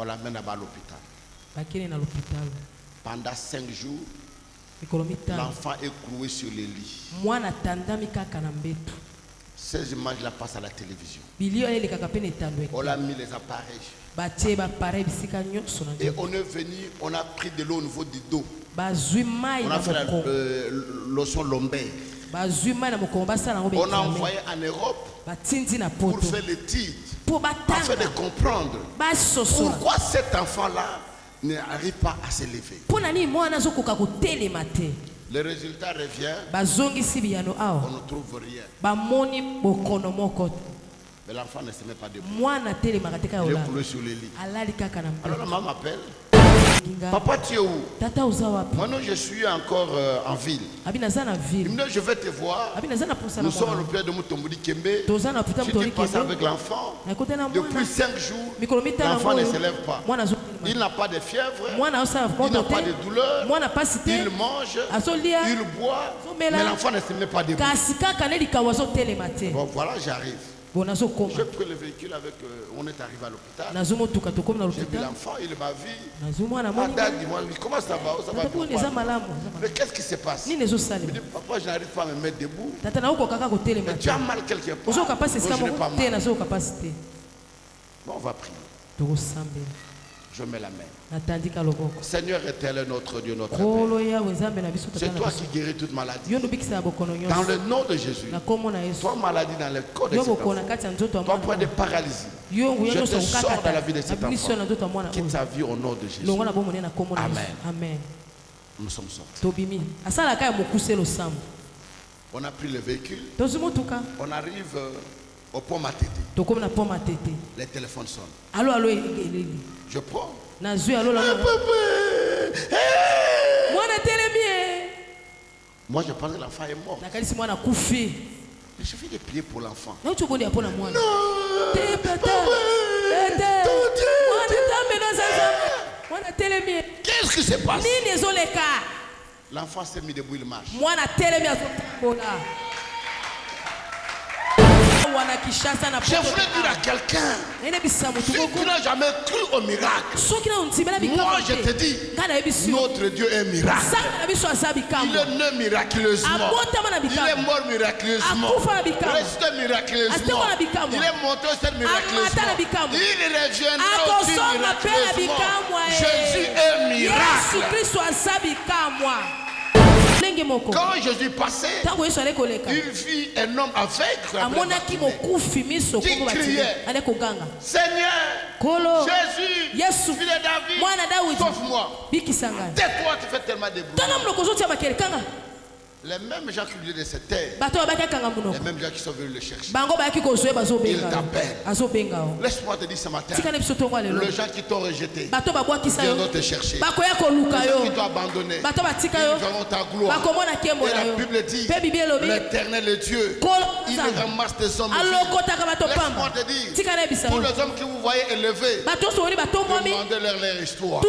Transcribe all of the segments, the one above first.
On l'amène à l'hôpital. l'hôpital. Pendant 5 jours, l'enfant est cloué sur le lit. Ces images-là passent à la télévision. On a mis les appareils. Et on est venu, on a pris de l'eau au niveau du dos. On a fait la lotion lombaire. On a envoyé en Europe pour faire l'étude, afin de comprendre pourquoi cet enfant-là n'arrive pas à se lever. Le résultat revient, on ne trouve rien. Mais l'enfant ne se met pas debout. Il est coulé sur le lit. Alors la maman m'appelle. Papa, tu es où? Maintenant, je suis encore en ville. Il me dit, je vais te voir. Nous sommes à l'hôpital de Mutombodi Kembe. Je suis passé avec l'enfant. Depuis 5 jours, l'enfant ne se lève pas. Il n'a pas de fièvre. Il n'a pas de douleur. Il mange. Il boit. Mais l'enfant ne se met pas debout. Bon, voilà, j'arrive. J'ai pris le véhicule avec. On est arrivé à l'hôpital. J'ai vu l'enfant, il m'a vu. Dis-moi, comment ça va? Ça va bien. Mais qu'est-ce qui se passe? Il me dit, papa, je n'arrive pas à me mettre debout. Mais tu as mal quelque part. Je n'ai pas mal. Bon, on va prier. Je mets la main. Seigneur éternel, notre Dieu, notre Père. C'est toi qui guéris toute maladie. Dans le nom de Jésus. Toi, maladie dans le corps de cet enfant. Toi, point de paralysie. Je te sors dans la vie de cet enfant. Quitte sa vie au nom de Jésus. Amen. Nous sommes sortis. On a pris le véhicule. On arrive au pont Matete. Les téléphones sonnent. Je prends. Moi je pense que l'enfant est mort. Il suffit de prier pour l'enfant. Non. Qu'est-ce qui se passe? L'enfant s'est mis debout, il marche. Je voulais dire à quelqu'un, si tu n'as jamais cru au miracle, moi je te dis, notre Dieu est miracle. Il est né miraculeusement. Il est mort miraculeusement. Resté miraculeusement. Il est monté au ciel miraculeusement. Il reviendra aussi miraculeusement. Jésus est miracle. Quand Jésus passait, il vit un homme aveugle qui criait, Seigneur, Jésus, fils de David, sauve-moi. Tais-toi, tu fais tellement de bruit. Les mêmes gens qui lui de cette terre, les mêmes gens qui sont venus le chercher, ils t'appellent. Laisse-moi te dire ce matin, les gens qui t'ont rejeté viendront te chercher. Les gens qui t'ont abandonné, ils verront ta gloire. Et la Bible dit, l'Éternel est Dieu, il ramasse des hommes. Laisse-moi te dire, pour les hommes que vous voyez élevés, demandez-leur leur histoire.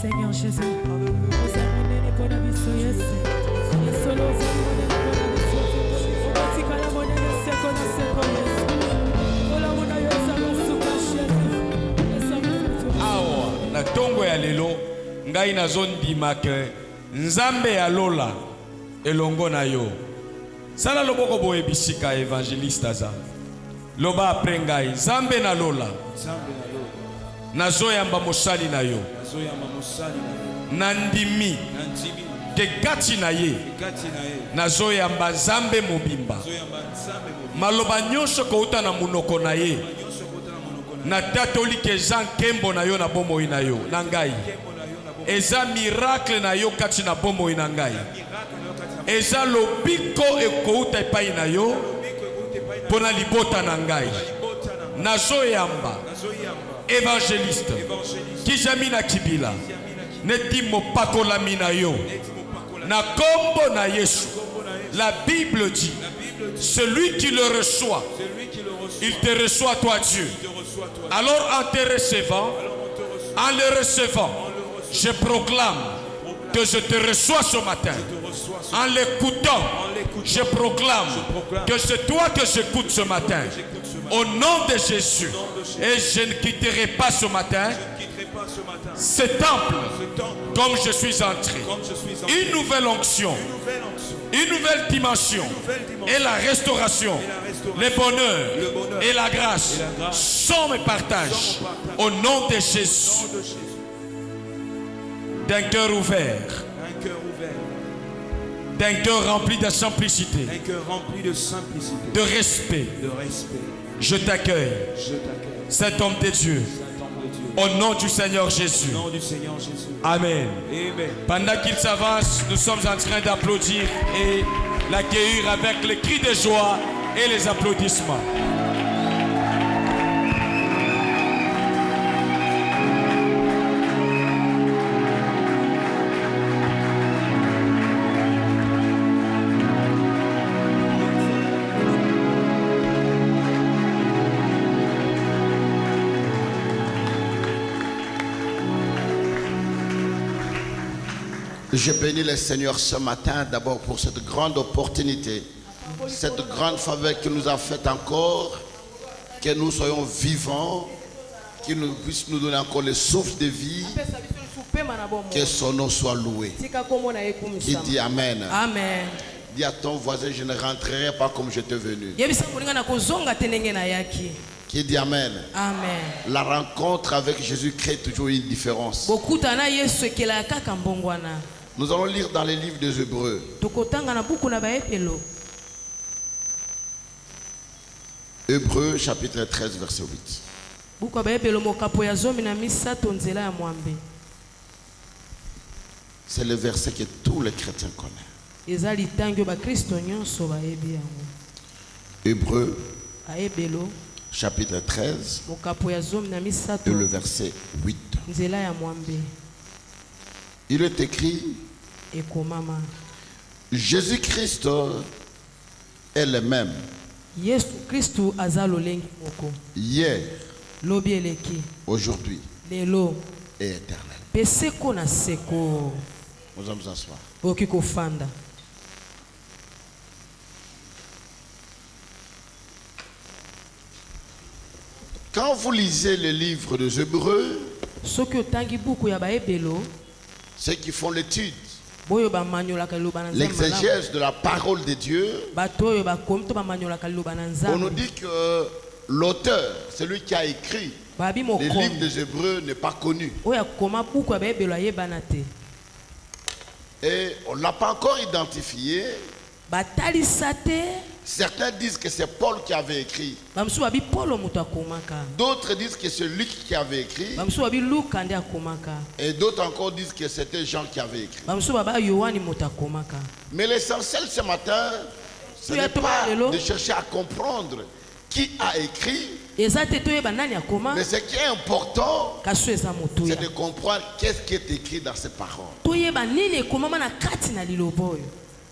Seigneur Jésus. Awa na tongo ya lelo ngai nazondima ke nzambe ya lola elongo na yo sala loboko boye bisika évangéliste aza loba apres ngai nzambe na lola nazoyamba mosali na yo nandimi ke kati na ye nazoyamba nzambe mobimba maloba nyonso kouta na munoko na ye natatoli ke eza nkembo na yo na bomoi na yo na ngai eza miracle na yo kati na bomoi na ngai eza lobiko ekouta epai na yo mpo na libota na ngai nazoyamba évangéliste kijami na kibila neti mopakolami na yo na kombo na Yesu. La Bible dit celui qui le reçoit il te reçoit toi Dieu. Alors en te recevant, en le recevant, je proclame que je te reçois ce matin. En l'écoutant, je proclame que c'est toi que j'écoute ce matin. Au nom de Jésus. Et je ne quitterai pas ce matin ce temple comme je suis entré. Une nouvelle onction, une nouvelle dimension et la restauration, le bonheur et la grâce sont mes partages. Au nom de Jésus. D'un cœur ouvert, d'un cœur rempli de simplicité, de respect, je t'accueille, cet homme de Dieu, au nom du Seigneur Jésus. Amen. Pendant qu'il s'avance, nous sommes en train d'applaudir et l'accueillir avec les cris de joie et les applaudissements. Je bénis le Seigneur ce matin d'abord pour cette grande opportunité, cette grande faveur qu'il nous a faite encore, que nous soyons vivants, qu'il nous puisse nous donner encore le souffle de vie, que son nom soit loué. Qui dit Amen. Amen. Dis à ton voisin, je ne rentrerai pas comme j'étais venu. Qui dit Amen. Amen. La rencontre avec Jésus crée toujours une différence. Nous allons lire dans les livres des Hébreux. Hébreux chapitre 13 verset 8. C'est le verset que tous les chrétiens connaissent. Hébreux chapitre 13 et le verset 8. Il est écrit: Jésus-Christ est le même hier, aujourd'hui Lelo. Et éternel. Peseko na seko. Nous allons nous asseoir. Okiko fanda. Quand vous lisez le livre des Hébreux, ceux qui font l'étude, l'exégèse de la parole de Dieu, on nous dit que l'auteur, celui qui a écrit le livre des Hébreux, n'est pas connu. Et on ne l'a pas encore identifié. Certains disent que c'est Paul qui avait écrit. D'autres disent que c'est Luc qui avait écrit. Et d'autres encore disent que c'était Jean qui avait écrit. Mais l'essentiel ce matin, ce n'est pas de chercher à comprendre qui a écrit. Mais ce qui est important, c'est de comprendre qu'est-ce qui est écrit dans ces paroles.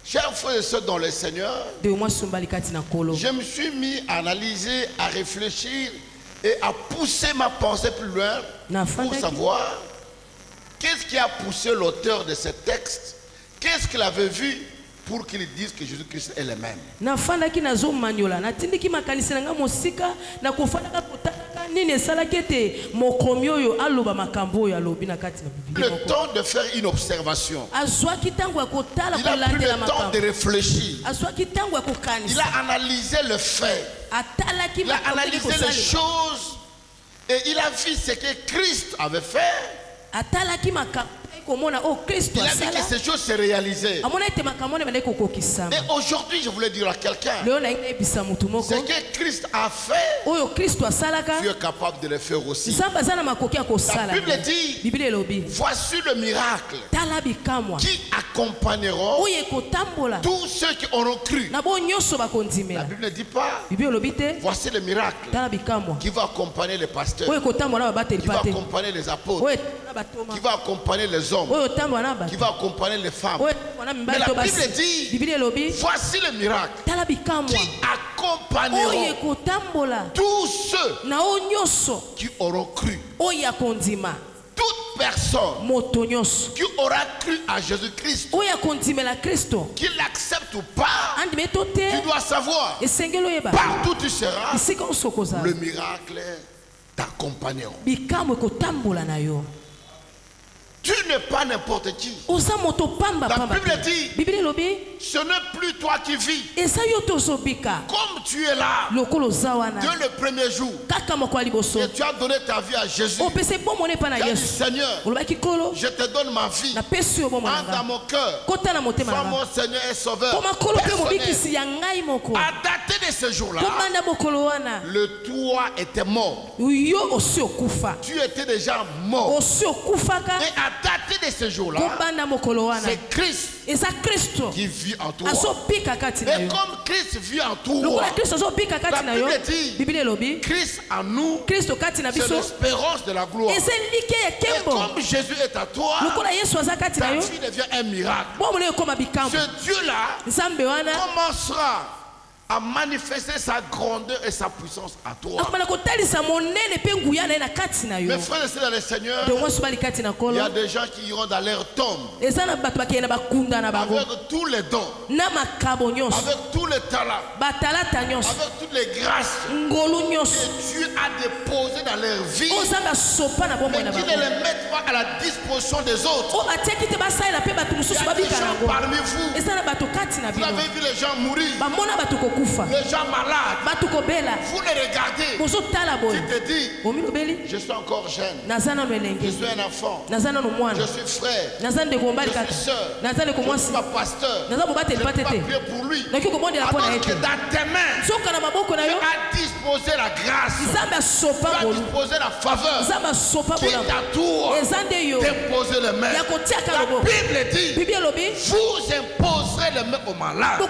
Chers frères et sœurs dans le Seigneur, je me suis mis à analyser, à réfléchir et à pousser ma pensée plus loin pour savoir qu'est-ce qui a poussé l'auteur de ce texte, qu'est-ce qu'il avait vu pour qu'il dise que Jésus-Christ est le même. Le temps de faire une observation. Il a pris le temps de réfléchir. Il a analysé le fait. Il a analysé les choses. Et il a vu ce que Christ avait fait. Il a dit que ces choses se réalisaient. Et aujourd'hui, je voulais dire à quelqu'un, ce que Christ a fait, tu es capable de le faire aussi. La Bible dit, voici le miracle qui accompagneront tous ceux qui auront cru. La Bible ne dit pas, voici le miracle qui va accompagner les pasteurs, qui va accompagner les apôtres, qui va accompagner les hommes, qui va accompagner les femmes. Mais la Bible dit, voici le miracle qui accompagneront tous ceux qui auront cru. Toute personne qui aura cru à Jésus-Christ, qu'il l'accepte ou pas, tu dois savoir, partout tu seras, le miracle t'accompagneront. Tu n'es pas n'importe qui. La Bible dit, ce n'est plus toi qui vis. Comme tu es là, dès le premier jour, et tu as donné ta vie à Jésus, tu as dit, Seigneur, je te donne ma vie, entre dans mon cœur, sois mon Seigneur et Sauveur personnel. À dater de ce jour-là, le toi était mort. Tu étais déjà mort. Et à dater de ce jour-là, c'est Christ qui vit en toi. Et comme Christ vit en toi, la Bible dit, Christ en nous, c'est l'espérance de la gloire. Et comme Jésus est à toi, ta vie devient un miracle. Ce Dieu-là commencera à manifester sa grandeur et sa puissance à toi. Mes frères et sœurs dans le Seigneur, il y a des gens qui iront dans leur tombe avec tous les dons, avec tous les talents, avec toutes les grâces que Dieu a déposées dans leur vie, mais qui ne les mettent pas à la disposition des autres. Il y a des gens parmi vous, vous avez vu les gens mourir, les gens malades, vous les regardez, tu te dis, je suis encore jeune, je suis un enfant, je suis frère, je suis soeur, je ne suis pas pasteur, je ne peux pas prier pour lui. Alors que dans tes mains, tu as disposé la grâce, tu as disposé la faveur, qui t'entoure, d'imposer les mains. La Bible dit, vous imposerez les mains aux malades.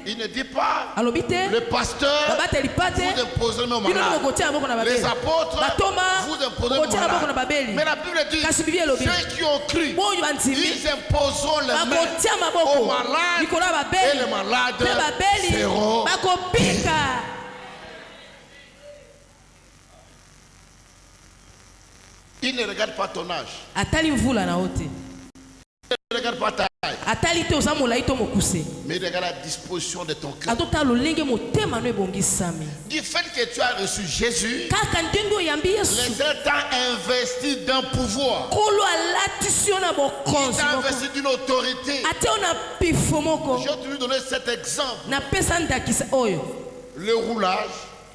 Il ne dit pas, le pasteur, vous imposez les mains aux malades. Les apôtres, vous imposez les mains aux malades. Mais la Bible dit, ceux qui ont cru, ils imposeront les mains aux malades et les malades seront guéris. Il ne regarde pas ton âge. Atali mvula na ote. Il ne regarde pas ta taille. Atali te ozamu la ito mokuse. Mais il regarde la disposition de ton cœur. Atota lolenge motema no ebongi sami. Du fait que tu as reçu Jésus, Kaka ndengo yambi Yesu. l'Éternel t'a investi d'un pouvoir. Kolo alatisi na bokonzi. Il t'a investi d'une autorité. Ate ona pifomoko. Je vais te lui donner cet exemple. Na pesa ndakisa oyo. Le roulage.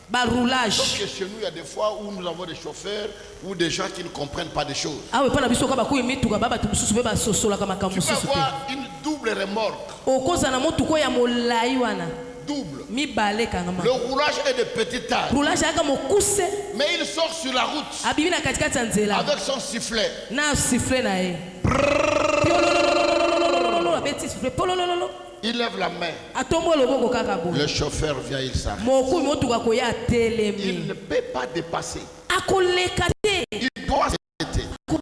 Ba roulage. Sauf que chez nous, il y a des fois où nous avons des chauffeurs ou des gens qui ne comprennent pas des choses. Ah oui, pas na biso ka ba ko imituka baba tumususu be ba sosola kama Tu peux kamususu. avoir une double remorque. Okoza na motuko ya molai wana. Double. Mi bale kangama. Le roulage est de petite taille. Roulage aka mokuse. Mais il sort sur la route Abibi na katikati ya nzela. avec son sifflet. Na sifflet na ye. Il lève la main. Atombo loboko kaka bo. Le chauffeur vient, il s'arrête. Moku motuka ko ya Il telemi. ne peut pas dépasser. Akoleka te. Il doit s'arrêter. Kote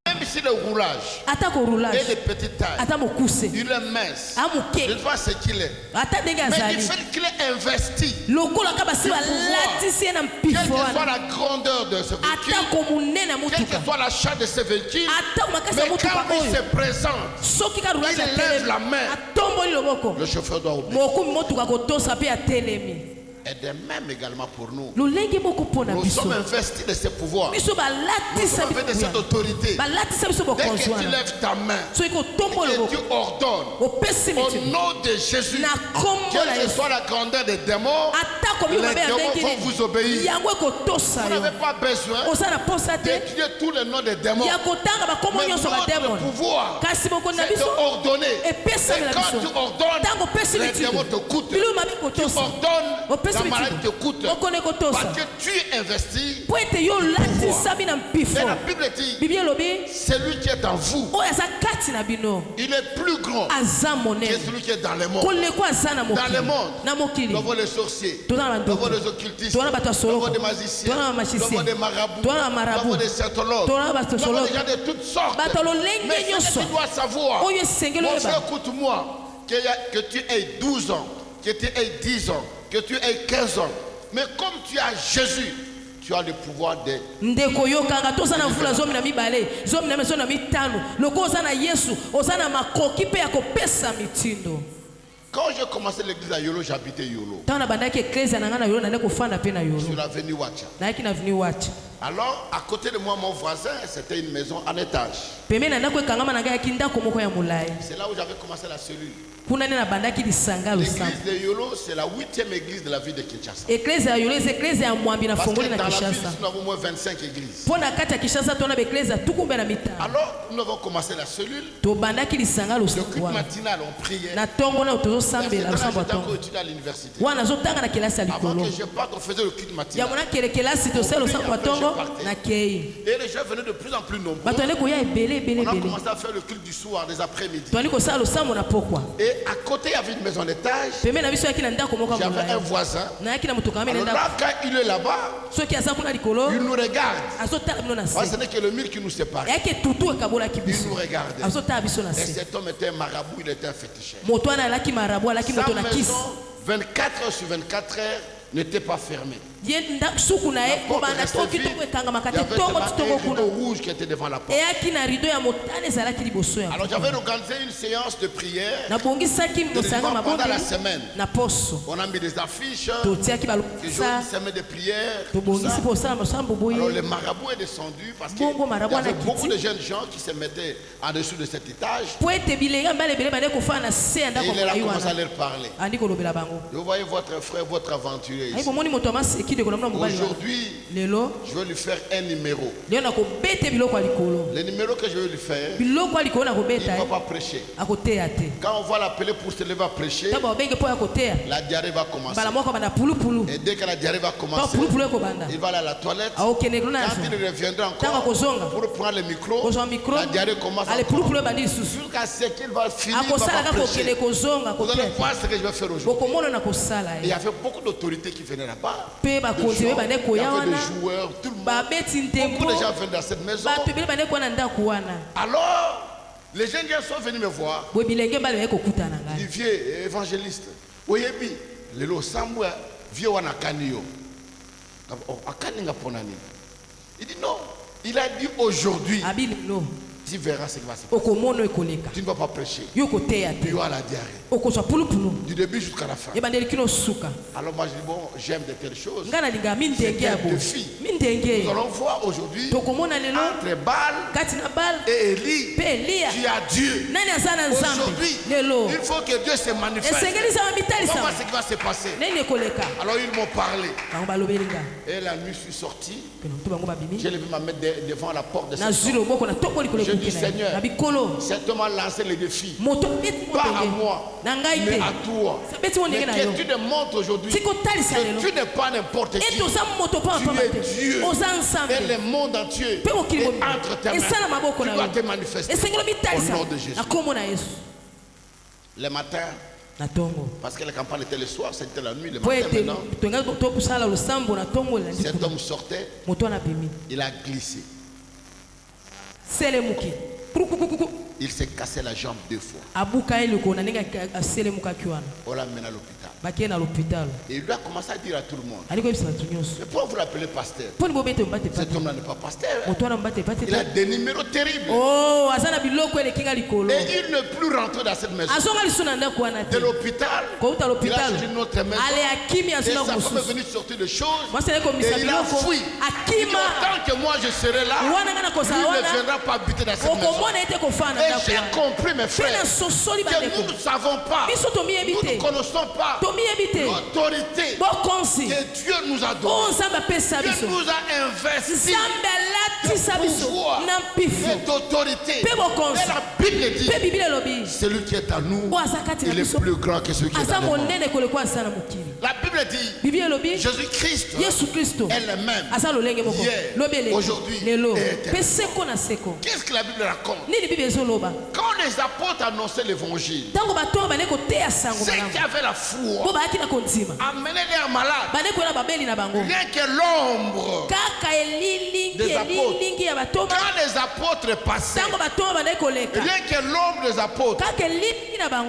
Même si le roulage ata ko est roulage. de petite taille, Ata mokuse. il est mince. Amuke. Je ne sais pas ce qu'il est. Ata ndenge Mais du azali. fait qu'il est investi, Lokola kaba si ba latisi na quelle mpifo que soit wana. la grandeur de ce véhicule, Ata ko munene quelle motuka. que soit la charge de ce véhicule, Ata makasa mais motuka quand il oyo. se présente, Soki ka roulage il ya lève telemi. la main. Atomboli loboko. Le chauffeur doit obéir. Moku motuka ko tosa pe ya telemi. Et de même également pour nous. Lolenge moko pona Nous biso. sommes investis de ce pouvoir. Biso ba Nous latisa sommes investis de cette biso. autorité. Ba latisa biso Dès que bokonzi tu wana. lèves ta main Soki ko tombo et que loboko. tu ordonnes Opesi au miti. nom de Jésus, Na kombo la quelle que Yesu. soit la grandeur des démons, Ata ko les bi mabe ya démons ndenge vont nini. vous obéir. Yango ko tosa Vous yo. n'avez pas besoin Osana posa te. d'étudier tous les noms des démons. Ya kotanga ba kombo Mais nyonso ba notre demon. pouvoir, Kasi bokonzi na c'est biso. d'ordonner. Et pesa Et la quand biso. tu ordonnes, Tango pesi les miti. démons te coûtent. Bilo mabe ko Tu tosa. ordonnes, Opesi la miti. maladie te coûte. Okone ko tosa. Parce que tu investis. Po ete yo latisa bi na mpifo. Et la Bible dit, Bibi elobi. celui qui est en vous, Oyo aza kati na bino. il est plus grand Aza que monene. celui qui est dans le monde. Koleko aza na Dans le mokili. monde, Na mokili. nous avons les sorciers, Toza na nous avons bandoko. les occultistes, Toza na bato ya nous soloko. avons des magiciens, Toza na nous magicien. avons des marabouts, Toza na nous marabout. avons des scientologues, Toza na nous avons basociologue. des gens de toutes sortes. Bato lolenge Mais ce nyonso. que tu dois savoir, Oyo esengeli mon oyeba. frère, écoute-moi, que tu aies 12 ans, que tu aies 10 ans, que tu aies 15 ans, mais comme tu as Jésus, tu as le pouvoir de... Ndeko yokanga toza na mvula zomi na mibale zomi na meso na mitano loko oza na Yesu oza na makoki pe ya kopesa mitindo. Quand j'ai commencé l'église à Yolo, j'habitais Yolo. Tango na bandaki eklezia na nga na Yolo na ndeko fanda pe na Yolo. Sur l'avenue Wacha. Na yaki na vini wacha. Alors, à côté de moi, mon voisin, c'était une maison en étage. Pembeni na ndako ekangama na nga yaki ndako moko ya molai. C'est là où j'avais commencé la cellule. Kuna nde na bandaki lisanga losambo. L'église de Yolo, c'est la 8e église de la ville de Kinshasa. Eklezia ya Yolo eza eklezia ya mwambi na Parce que fongoli dans na la ville, Kinshasa. nous avons au moins 25 églises. Mpo na kati ya Kinshasa tona beklezia tukumbe na mitano. Alors, nous avons commencé la cellule. Tobandaki lisanga Le losambo culte wana. matinal, on priait. Na tongo na tozosambela losambo ya J'étais encore tongo. étudiant à l'université. Wana azotanga na kelasi ya Avant likolo. que je parte, on faisait le culte Ya matinal. mona kele kelasi tosala losambo ya tongo na kei. Et les gens venaient de plus en plus nombreux. Bato ale koya ebele ebele On a ebele. commencé à faire le culte du soir, des après-midi. Toali kosala losambo na pokwa. Et à côté, il y avait une maison d'étage. Pembeni na biso yaki na ndako moko ya J'avais un molai. voisin. Na yaki na motuka amene Alors ndako. là, quand il est là-bas, Soki aza kuna likolo, il nous regarde. azotala bino na Parce que se. ce n'est que le mur qui nous sépare. Yaki etutu ekabolaki Il biso. nous regardait. Azotala biso na Et se. cet homme était un marabout, il était un féticheur. Moto wana alaki marabu, alaki Sa moto na kisi. maison, 24 heures sur 24 heures, n'était pas fermée. Ye suku na ye La porte kobanda restait toki vide. toko ekangamaka Il y te avait tongo ti seulement tongo un rideau kuna. rouge qui était devant la porte. Eyaki na rido ya motane ezalaki liboso ya. Alors j'avais organisé une séance de prière. Nabongisaki mosanga Pendant la mabombe semaine, na poso. on a mis des affiches. Totiaki Que jour balokisa. une semaine de prière. tout Tobongisi ça. mpo osala mosambo Alors boye. le marabout est descendu parce qu'il Bongo y marabout avait ana beaucoup kiti. de jeunes gens qui se mettaient en dessous de cet étage. Po ete bilenga mbala ebele bande kofana na se ya Et ndako il a molai commencé à wana. leur parler. Andi kolobela bango. Et vous voyez votre frère, votre aventurier Ayi ici. bomoni moto amaseki de kolomna mobali wana. Aujourd'hui, Lelo je vais lui faire un numéro. leo nakobete biloko ya likolo. Le numéro que je vais lui faire, Biloko ya likolo il ne nakobeta va pas prêcher. akoteya te. Quand on va l'appeler pour se lever à prêcher, Taba obenge po ya koteya. la diarrhée va commencer. Mbala moko banda pulupulu. Et dès que la diarrhée va Pa commencer, pulupulu ekobanda. il va aller à la toilette. Aokende kuna Quand nazo. il reviendra Tanga encore kozonga. pour prendre le micro, Kozwa micro. la diarrhée commence Ale encore. pulupulu ebandi lisusu. Jusqu'à ce qu'il va finir, il va Akosala pas kaka kokende prêcher. kozonga Vous allez koteya. voir ce que je vais faire aujourd'hui. Bokomona na kosala Et il y ye. avait beaucoup d'autorités qui venaient là-bas. Pe Des bakonzi gens, be bande il y koya avait wana. des joueurs, tout le monde. Babeti Beaucoup ndembo. de gens venaient dans cette maison. Bato ebele bande koya na ndako wana. Alors, les jeunes gens sont venus me voir. Boye bilenge mbala baye kokutana Il dit, ngai. vieux évangéliste, oyebi, lelo sambwa, vieux wana kani yo. Oh, akani nga pona nini? Il dit non, Il a dit aujourd'hui. Tu verras ce qui va se passer. Tu ne vas pas prêcher. Tu auras la diarrhée. Du début jusqu'à la fin. Alors moi je dis bon, j'aime de telles choses. C'est un défi. Nous allons voir aujourd'hui entre Baal et Élie. Tu as Dieu. Aujourd'hui, il faut que Dieu se manifeste. Comment ce qui va se passer? Alors ils m'ont parlé. Et la nuit je suis sorti. Je l'ai vu me mettre devant la porte de cette porte. Je dis Seigneur, cet homme a lancé le défi. Pas à moi, mais à toi. Mais que tu te montres aujourd'hui que tu n'es pas n'importe qui. Tu es Dieu. Et le monde entier est entre tes mains. Tu dois te manifester au nom de Jésus. Le matin, parce que la campagne était le soir, c'était la nuit, le matin maintenant. Cet homme sortait, il a glissé. Il s'est cassé la jambe 2 fois. On l'a mené à l'hôpital. Et il doit commencer à dire à tout le monde. Mais pourquoi vous l'appelez pasteur? Cet homme-là n'est pas pasteur. Il a des numéros terribles. Et il ne peut plus rentrer dans cette maison. De l'hôpital, il a changé une autre maison. Et sa femme est venue sortir de choses. Et il a fui. Il dit, tant que moi je serai là, lui ne viendra pas habiter dans cette maison. Et j'ai compris, mes frères, que nous ne savons pas, nous ne connaissons pas l'autorité que Dieu nous a donnée. Dieu nous a investi de pouvoir et d'autorité. Et la Bible dit, celui qui est à nous, il est plus grand que celui qui est dans le monde. La Bible dit, Jésus-Christ est le même hier, aujourd'hui et éternellement. Qu'est-ce que la Bible raconte? Quand les apôtres annonçaient l'évangile, ceux qui avaient la foi amenaient un malade. Rien que l'ombre des apôtres. Quand les apôtres passaient, rien que l'ombre des apôtres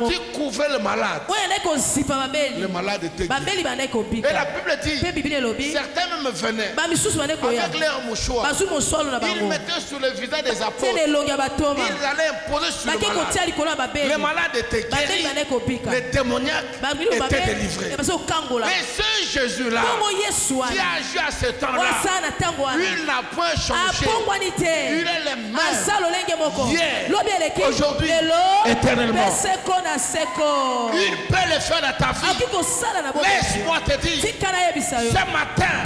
qui couvrait le malade, le malade était guéri. Et la Bible dit, certains même venaient avec leur mouchoir. Ils mettaient sur le visage des apôtres. Ils allaient imposer sur le malade. Le malade était guéri. Les démoniaques étaient délivrés. Mais ce Jésus-là, qui a agi à ce temps-là, il n'a point changé. Il est le même hier, aujourd'hui, éternellement. Il peut le faire dans ta vie. Laisse-moi te dire, ce matin,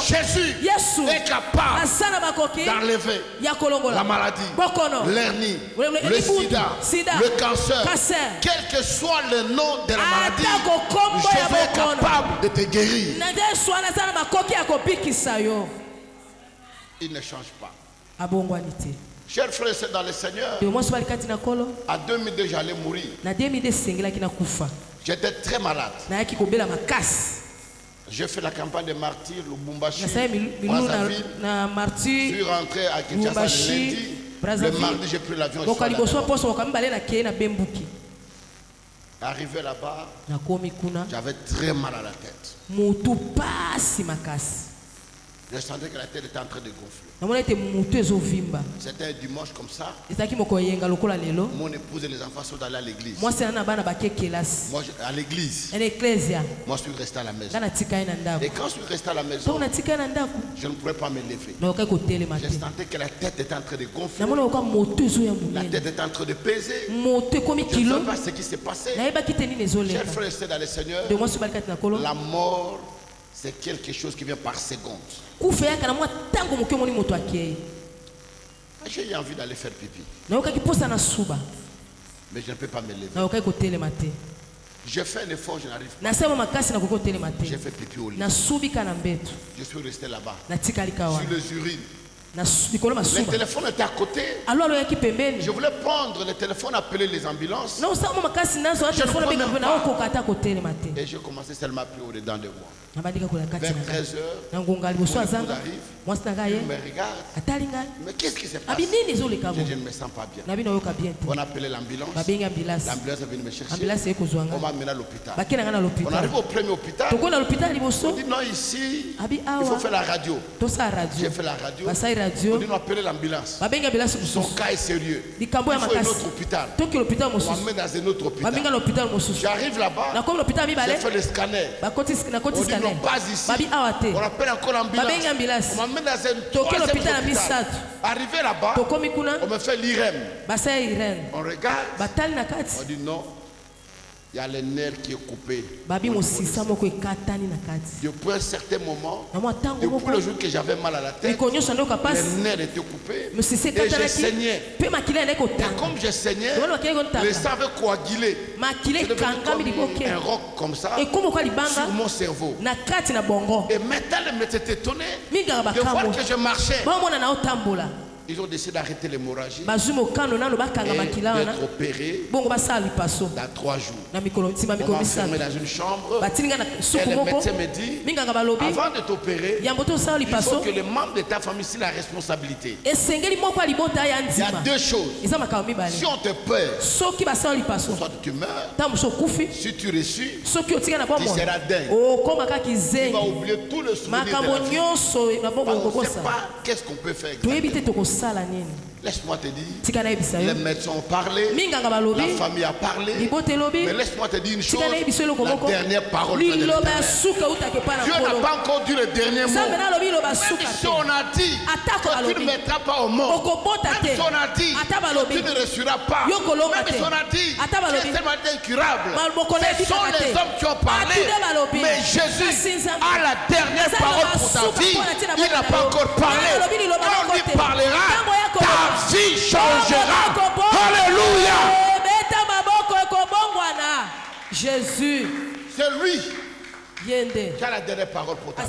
Jésus est capable d'enlever la maladie, l'hernie, le sida, le cancer, quel que soit le nom de la maladie, je vais être capable de te guérir. Il ne change pas. Chers frères et sœurs dans le Seigneur, à 2002 j'allais mourir. J'étais très malade. J'ai fait la campagne de martyrs, Lubumbashi, Brazzaville. Je suis rentré à Kinshasa le lundi. Le mardi, j'ai pris l'avion. Arrivé là-bas, j'avais très mal à la tête. Je sentais que la tête était en train de gonfler. C'était un dimanche comme ça. Mon épouse et les enfants sont allés à l'église. Moi, à l'église. Moi, je suis resté à la maison. Et quand je suis resté à la maison, je ne pouvais pas me lever. Je sentais que la tête était en train de gonfler. La tête était en train de peser. Je ne sais pas ce qui s'est passé. Chers frères et sœurs dans le Seigneur, la mort, c'est quelque chose qui vient par seconde. J'ai eu envie d'aller faire pipi. Mais je ne peux pas me lever. J'ai fait un effort, je n'arrive pas. J'ai fait pipi au lit. Je suis resté là-bas. Sur les urines. Le téléphone était à côté. Je voulais prendre le téléphone, appeler les ambulances. Et j'ai commencé seulement à prier au-dedans de moi. Vers 13h, il me regarde. Mais qu'est-ce qui se passe? Je ne me sens pas bien. On a appelé l'ambulance. L'ambulance est venue me chercher. On m'a amené à l'hôpital. On arrive au premier hôpital. On dit non, ici, il faut faire la radio. J'ai fait la radio. On dit non, appelez l'ambulance. Son cas est sérieux. Il faut un autre hôpital. On m'amène dans un autre hôpital. J'arrive là-bas. J'ai fait le scanner. On dit non, pas ici. On appelle encore l'ambulance. On m'amène dans un troisième hôpital. Arrivé là-bas, on me fait l'IREM. On regarde. On dit non. Il y a le nerf qui est coupé. Depuis un certain moment, depuis le jour que j'avais mal à la tête, le nerf était coupé et je saignais. Et comme je saignais, le sang avait coagulé. C'est devenu comme un roc comme ça sur mon cerveau. Et maintenant, le médecin était étonné de voir que je marchais. Ils ont décidé d'arrêter l'hémorragie et d'être opéré dans 3 jours. On m'a enfermé dans une chambre et le médecin me dit, avant de t'opérer, il faut que les membres de ta famille aient la responsabilité. Il y a 2 choses. Si on te perd, soit tu meurs, si tu ressus, tu seras dingue. Tu vas oublier tout le souvenir de la vie. On ne sait pas qu'est-ce qu'on peut faire exactement. Laisse-moi te dire, les médecins ont parlé, la famille a parlé, mais laisse-moi te dire une chose, la dernière parole est de l'Éternel. Dieu n'a pas encore dit le dernier mot. Même si on a dit que tu ne mettras pas au monde, même si on a dit que tu ne ressuras pas, même si on a dit que tu es tellement incurable, ce sont les hommes qui ont parlé, mais Jésus a la dernière parole pour ta vie. Il n'a pas encore parlé. Quand il parlera, ta vie changera. Alléluia. Jésus. C'est lui qui a la dernière parole pour ta vie.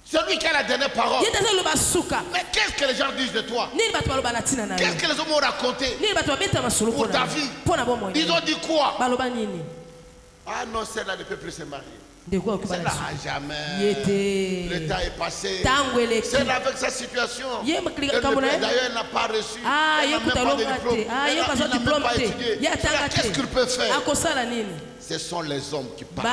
C'est lui qui a la dernière parole. Mais qu'est-ce que les gens disent de toi? Qu'est-ce que les hommes ont raconté pour ta vie? Ils ont dit quoi? Ah non, celle-là ne peut plus se marier. Celle-là à jamais. Le temps est passé. Celle-là avec sa situation. D'ailleurs, elle n'a pas reçu. Elle n'a même pas de diplôme. Elle n'a même pas étudié. Qu'est-ce qu'il peut faire? Ce sont les hommes qui parlent.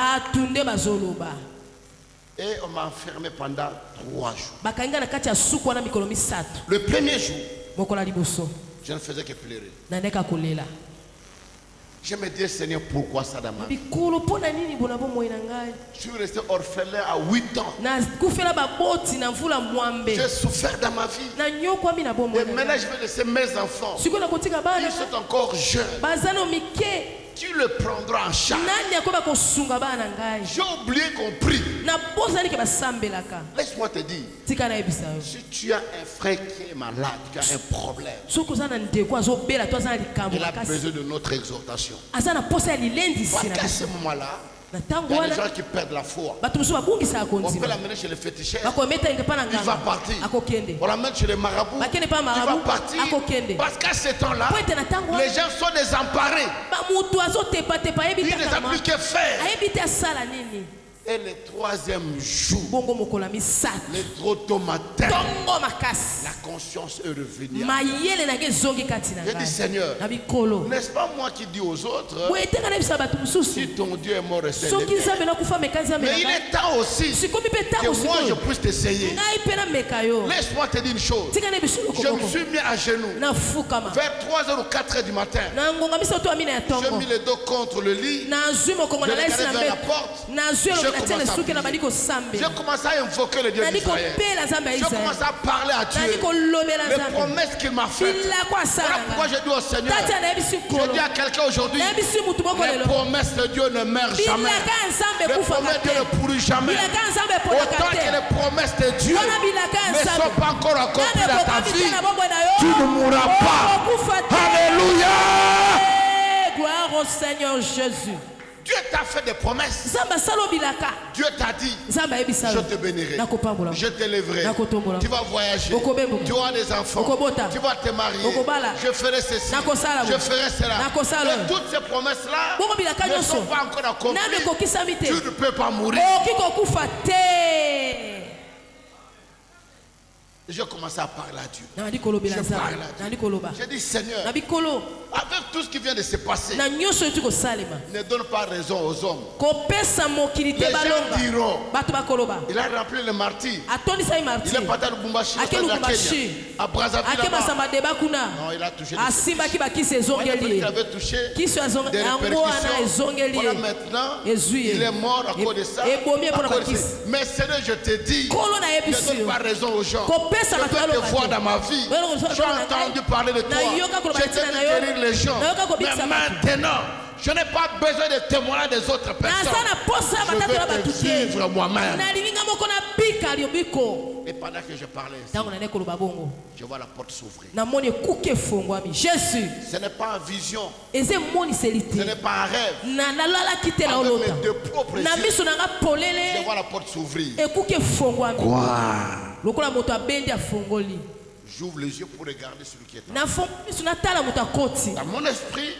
Et on m'a enfermé pendant 3 jours. Le premier jour, je ne faisais que pleurer. Je me dis, Seigneur, pourquoi ça dans ma vie? Je suis resté orphelin à 8 ans. J'ai souffert dans ma vie. Et maintenant, je vais laisser mes enfants. Ils sont encore jeunes. Tu le prendras en charge. J'ai oublié qu'on prie. Laisse-moi te dire, si tu as un frère qui est malade, qui a un problème, il a besoin de notre exhortation. Parce qu'à ce moment-là, il y a des gens qui perdent la foi. On peut l'amener chez les féticheurs. Il va partir. On l'amène chez les marabouts. Il va partir. Parce qu'à ce temps-là, les gens sont désemparés. Il ne sait plus que faire. Et le 3e jour, le trop tôt matin, la conscience est revenue. J'ai dit, Seigneur, n'est-ce pas moi qui dis aux autres, si ton Dieu est mort, c'est le mien. Mais il est temps aussi que moi je puisse t'essayer. Laisse-moi te dire une chose. Je me suis mis à genoux vers 3h ou 4h du matin. J'ai mis les dos contre le lit. Je regardais vers la porte. J'ai commencé à invoquer le Dieu d'Israël. J'ai commencé à parler à Dieu. Les promesses qu'il m'a faites. Voilà pourquoi je dis au Seigneur, je dis à quelqu'un aujourd'hui, les promesses de Dieu ne meurent jamais. Les promesses de Dieu ne pourrissent jamais. Autant que les promesses de Dieu ne sont pas encore accomplies dans ta vie, tu ne mourras pas. Alléluia. Gloire au Seigneur Jésus. Dieu t'a fait des promesses. Dieu t'a dit, je te bénirai, je t'élèverai, tu vas voyager, tu auras des enfants, tu vas te marier, je ferai ceci, je ferai cela. Et toutes ces promesses-là ne sont pas encore accomplies. Tu ne peux pas mourir. Je commence à parler à Dieu. Je parle à Dieu. Je dis, Seigneur, avec tout ce qui vient de se passer, ne donne pas raison aux hommes. Les gens diront, il a rempli le martyr. Il est parti à Lubumbashi, à Brazzaville. Non, il a touché il avait touché des répercussions. Voilà, maintenant, il est mort à cause de ça. Mais Seigneur, je te dis, ne donne pas raison aux gens. Je veux te voir dans ma vie. J'ai entendu parler de toi. Je t'ai vu guérir les gens. Mais maintenant, je n'ai pas besoin de témoigner des autres personnes. Je veux te vivre moi-même. Et pendant que je parlais, je vois la porte s'ouvrir. Ce n'est pas une vision. Ce n'est pas un rêve. Avec mes deux propres yeux, je vois la porte s'ouvrir. Quoi? J'ouvre les yeux pour regarder celui qui est dans mon esprit.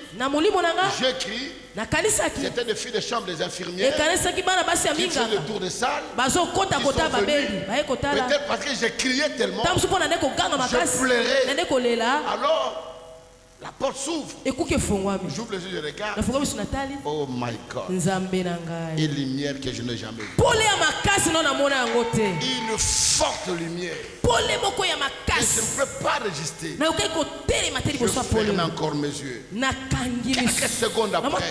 J'écris. C'était des filles de chambre des infirmières qui faisaient le tour de salle. Peut-être parce que j'ai crié tellement, je pleurais. Alors la porte s'ouvre. J'ouvre les yeux, je regarde. Oh my God. Une lumière que je n'ai jamais vue. Une forte lumière. Et je ne peux pas résister. Je ferme encore mes yeux. Quelques secondes après,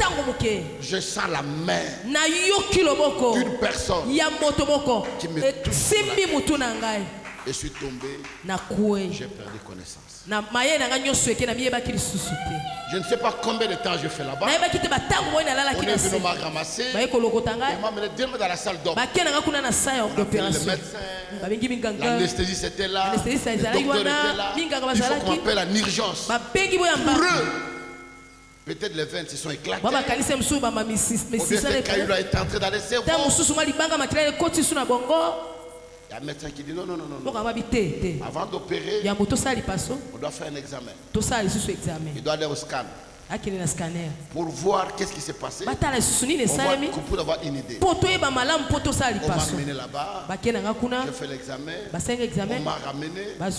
je sens la main d'une personne qui me touche. Je suis tombé. J'ai perdu connaissance. Je ne sais pas combien de temps je fais là-bas. On est venu me ramasser et m'a mené directement dans la salle d'opération. Le médecin, l'anesthésiste était là, le docteur était là. Il faut qu'on m'appelle en urgence. Pour eux, peut-être les veines se sont éclatées. Ou bien le caillou est entré dans les cerveaux. Il y a un médecin qui dit non. Avant d'opérer, on doit faire un examen. Il doit aller au scan. Pour voir qu'est-ce qui s'est passé. Pour avoir une idée. On m'a amené là-bas. J'ai fait l'examen. On m'a ramené. Les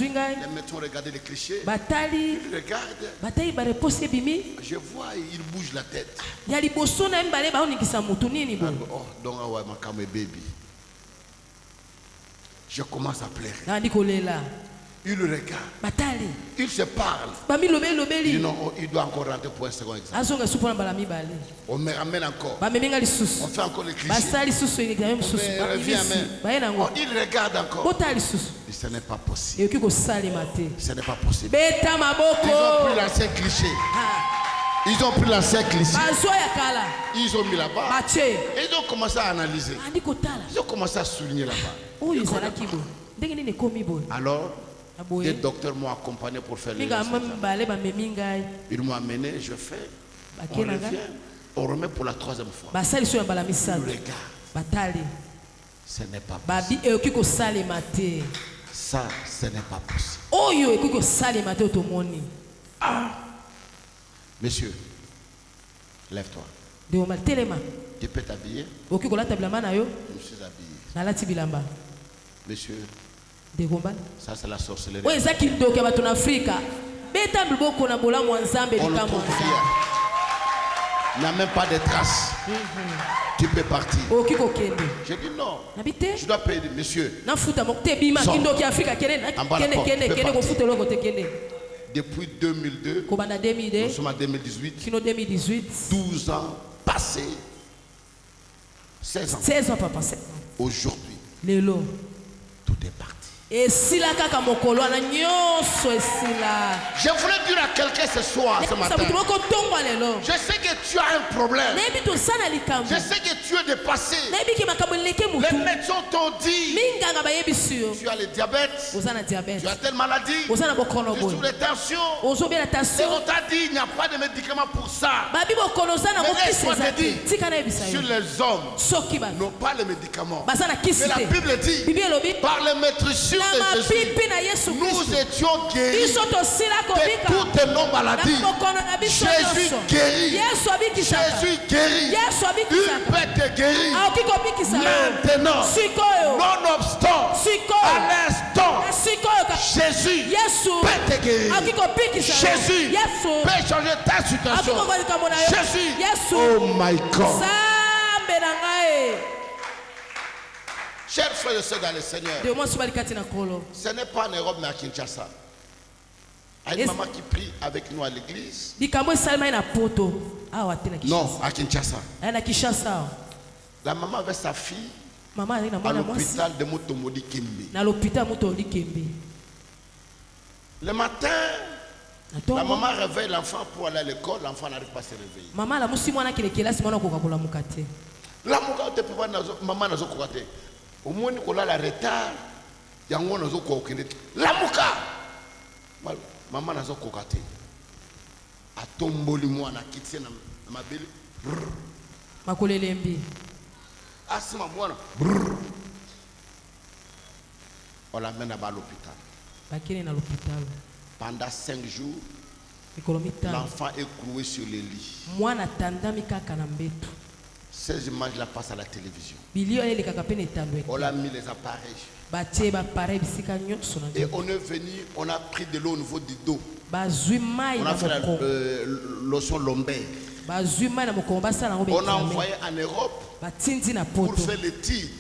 médecins ont regardé les clichés. Ils regardent. Je vois, il bouge la tête. Oh, donc, ma cam baby. Je commence à pleurer. Il le regarde. Il se parle. Il dit non, il doit encore rentrer pour un second examen. On me ramène encore. On fait encore les clichés. On revient même. Oh, il regarde encore. Et ce n'est pas possible. Ce n'est pas possible. Ils ont pris l'ancien cliché. Ils ont pris l'ancien cliché. Ils ont mis là-bas. Et ils ont commencé à analyser. Ils ont commencé à souligner là-bas. Alors, des docteurs m'ont accompagné pour faire les examens. Ils m'ont amené, je fais. On revient, on remet pour la troisième fois. Le regard. Ce n'est pas possible. Ça, ce n'est pas possible. Ah! Monsieur, lève-toi. Tu peux t'habiller? Je suis habillé. Monsieur, ça c'est la sorcellerie. On n'a même pas de traces. Tu peux partir. J'ai dit non. Je dois payer, monsieur. Depuis 2002, nous sommes en 2018. 12 ans passés. 16 ans. Aujourd'hui, tout est parti. Je voulais dire à quelqu'un ce soir, ce matin. Je sais que tu as un problème. Je sais que tu es dépassé. Les médecins t'ont dit tu as le diabète, tu as telle maladie, tu souffres de tension. Et on t'a dit il n'y a pas de médicament pour ça. Mais laisse-moi te dire, sur les hommes n'ont pas le médicament. Mais la Bible dit par le maîtrise de Jésus, nous étions guéris de toutes nos maladies. Jésus guérit. Jésus guérit. Il peut te guérir. Maintenant, nonobstant, à l'instant, Jésus peut te guérir. Jésus peut changer ta situation. Jésus, oh my God. Chers frères et sœurs dans le Seigneur, ce n'est pas en Europe mais à Kinshasa. Il y a une maman qui prie avec nous à l'église. Non, à Kinshasa. La maman avait sa fille à l'hôpital de Mutomodi Kimbi. Le matin, la maman réveille l'enfant pour aller à l'école, l'enfant n'arrive pas à se réveiller. Maman n'a pas au moins qu'on a la retard, il y a un la mouka. Maman n'a pas cocaté. A tomboli moi na kitse na ma belle. Makole lembi. Asma moi. On l'amène à l'hôpital. Pendant 5 jours, l'enfant est cloué sur le lit. Ces images-là passent à la télévision. On a mis les appareils. Et on est venu, on a pris de l'eau au niveau du dos. On a fait la lotion lombaire. On a envoyé en Europe pour faire l'étude,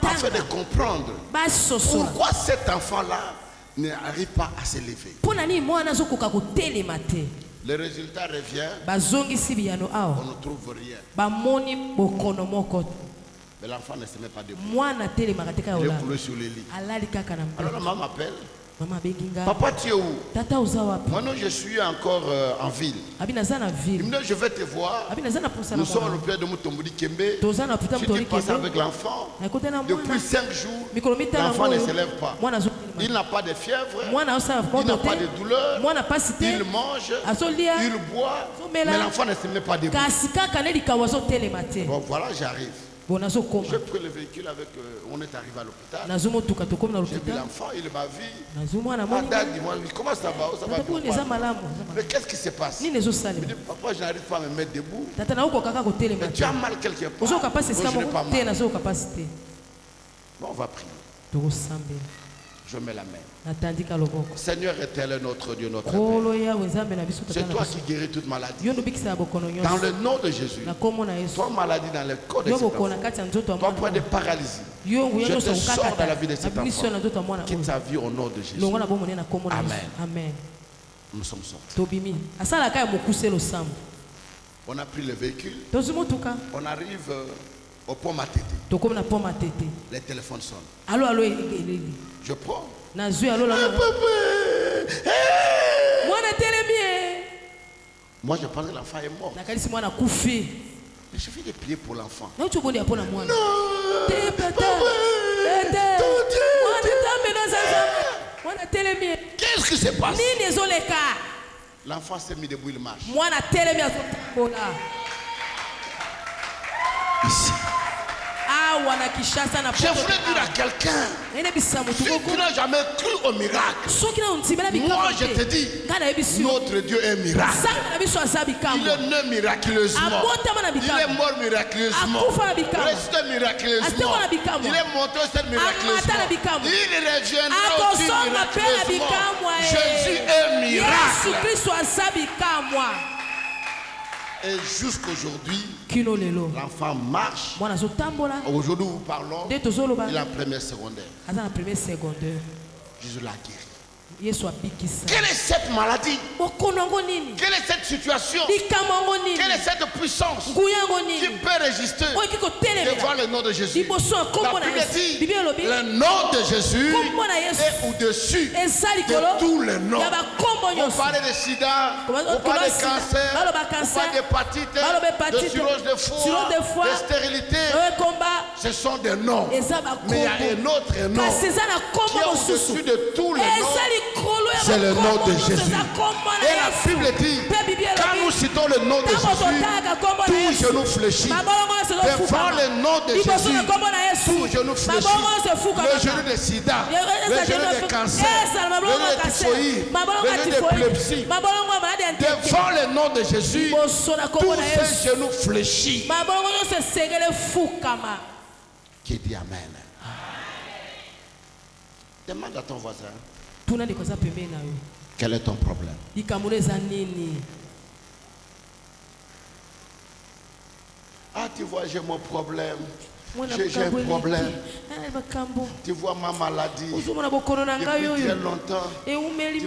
afin de comprendre pourquoi cet enfant-là n'arrive pas à se lever. Le résultat revient, on ne trouve rien. Mais l'enfant ne se met pas debout. Il est coulé sur le lit. Alors la maman m'appelle. Papa, tu es où? Maintenant je suis encore en ville. Il me dit je vais te voir. Nous sommes à l'hôpital de Mutomodi Kembe. Je suis passé avec l'enfant. Depuis 5 jours, l'enfant ne se lève pas. Il n'a pas de fièvre. Il n'a pas de douleur. Il mange. Il boit. Mais l'enfant ne se met pas debout. Bon, voilà, j'arrive. J'ai pris le véhicule avec. On est arrivé à l'hôpital. J'ai vu l'enfant, il m'a vu. Comment ça va? Ça va bien. Mais qu'est-ce qui se passe? Il me dit papa, je n'arrive pas à me mettre debout. Mais tu as mal quelque part. Je n'ai pas mal. Bon, on va prier. Je mets la main. Seigneur éternel, notre Dieu, notre Père. C'est toi qui guéris toute maladie. Dans le nom de Jésus. Toi, maladie dans le corps de cet enfant. Toi, point de paralysie. Je te sors dans la vie de cet enfant. Quitte sa vie au nom de Jésus. Amen. Nous sommes sortis. On a pris le véhicule. On arrive au pont Matete. Les téléphones sonnent. Je prends. Moi je pense que l'enfant est mort. Mais je fais des prières pour l'enfant. Non. Qu'est-ce qui se passe? L'enfant s'est mis debout, il marche. Ici. Je voulais dire à quelqu'un, si tu n'as jamais cru au miracle, moi je te dis, notre Dieu est miracle. Il est né miraculeusement. Il est mort miraculeusement. Resté miraculeusement. Il est monté au ciel miraculeusement. Il reviendra aussi miraculeusement. Jésus est miracle. Et jusqu'aujourd'hui, l'enfant marche. Aujourd'hui, nous parlons. Il est en première secondaire. Jésus l'a guéri. Quelle est cette maladie? Quelle est cette situation? Quelle est cette puissance qui peut résister devant le nom de Jésus? La Bible dit le nom de Jésus est au-dessus de tous les noms. On parle de sida, on parle de cancer, on parle d'hépatite, de cirrhose de foie, de stérilité. Ce sont des noms. Mais il y a un autre nom qui est au-dessus de tous les noms. C'est le nom de Jésus. Et la Bible dit, quand nous citons le nom de Jésus, tout genou fléchit. Devant le nom de Jésus, tout genou fléchit. Le genou de sida, le genou de cancer, le genou de typhoïde, le genou de d'épilepsie. Devant le nom de Jésus, tous ces genoux fléchis. Qui dit Amen? Demande à ton voisin. Quel est ton problème? Ah, tu vois, j'ai mon problème. J'ai un problème. Tu vois ma maladie. Depuis très longtemps. Tu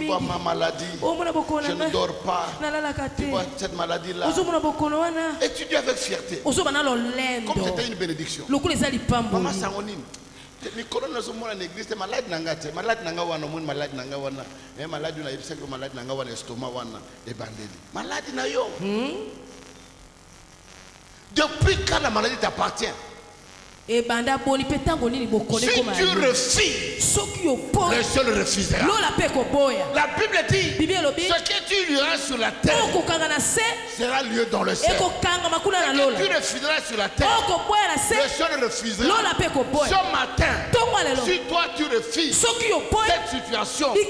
vois ma maladie. Je ne dors pas. Tu vois cette maladie-là. Et tu dis avec fierté. Comme c'était une bénédiction. Maman Sangonine. Mais quand on a dans l'église, c'est malade nangate, malade nangawana, mon malade nangawana, et malade na ipsek malade nangawana estomac wana et bandeli. Malade na yo. Depuis quand la maladie t'appartient? Si tu refuses, le seul refusera. La Bible dit, ce que tu liras sur la terre sera lieu dans le ciel. Ce que tu refuseras sur la terre, le seul refusera. Ce matin, si toi tu refuses cette situation, tu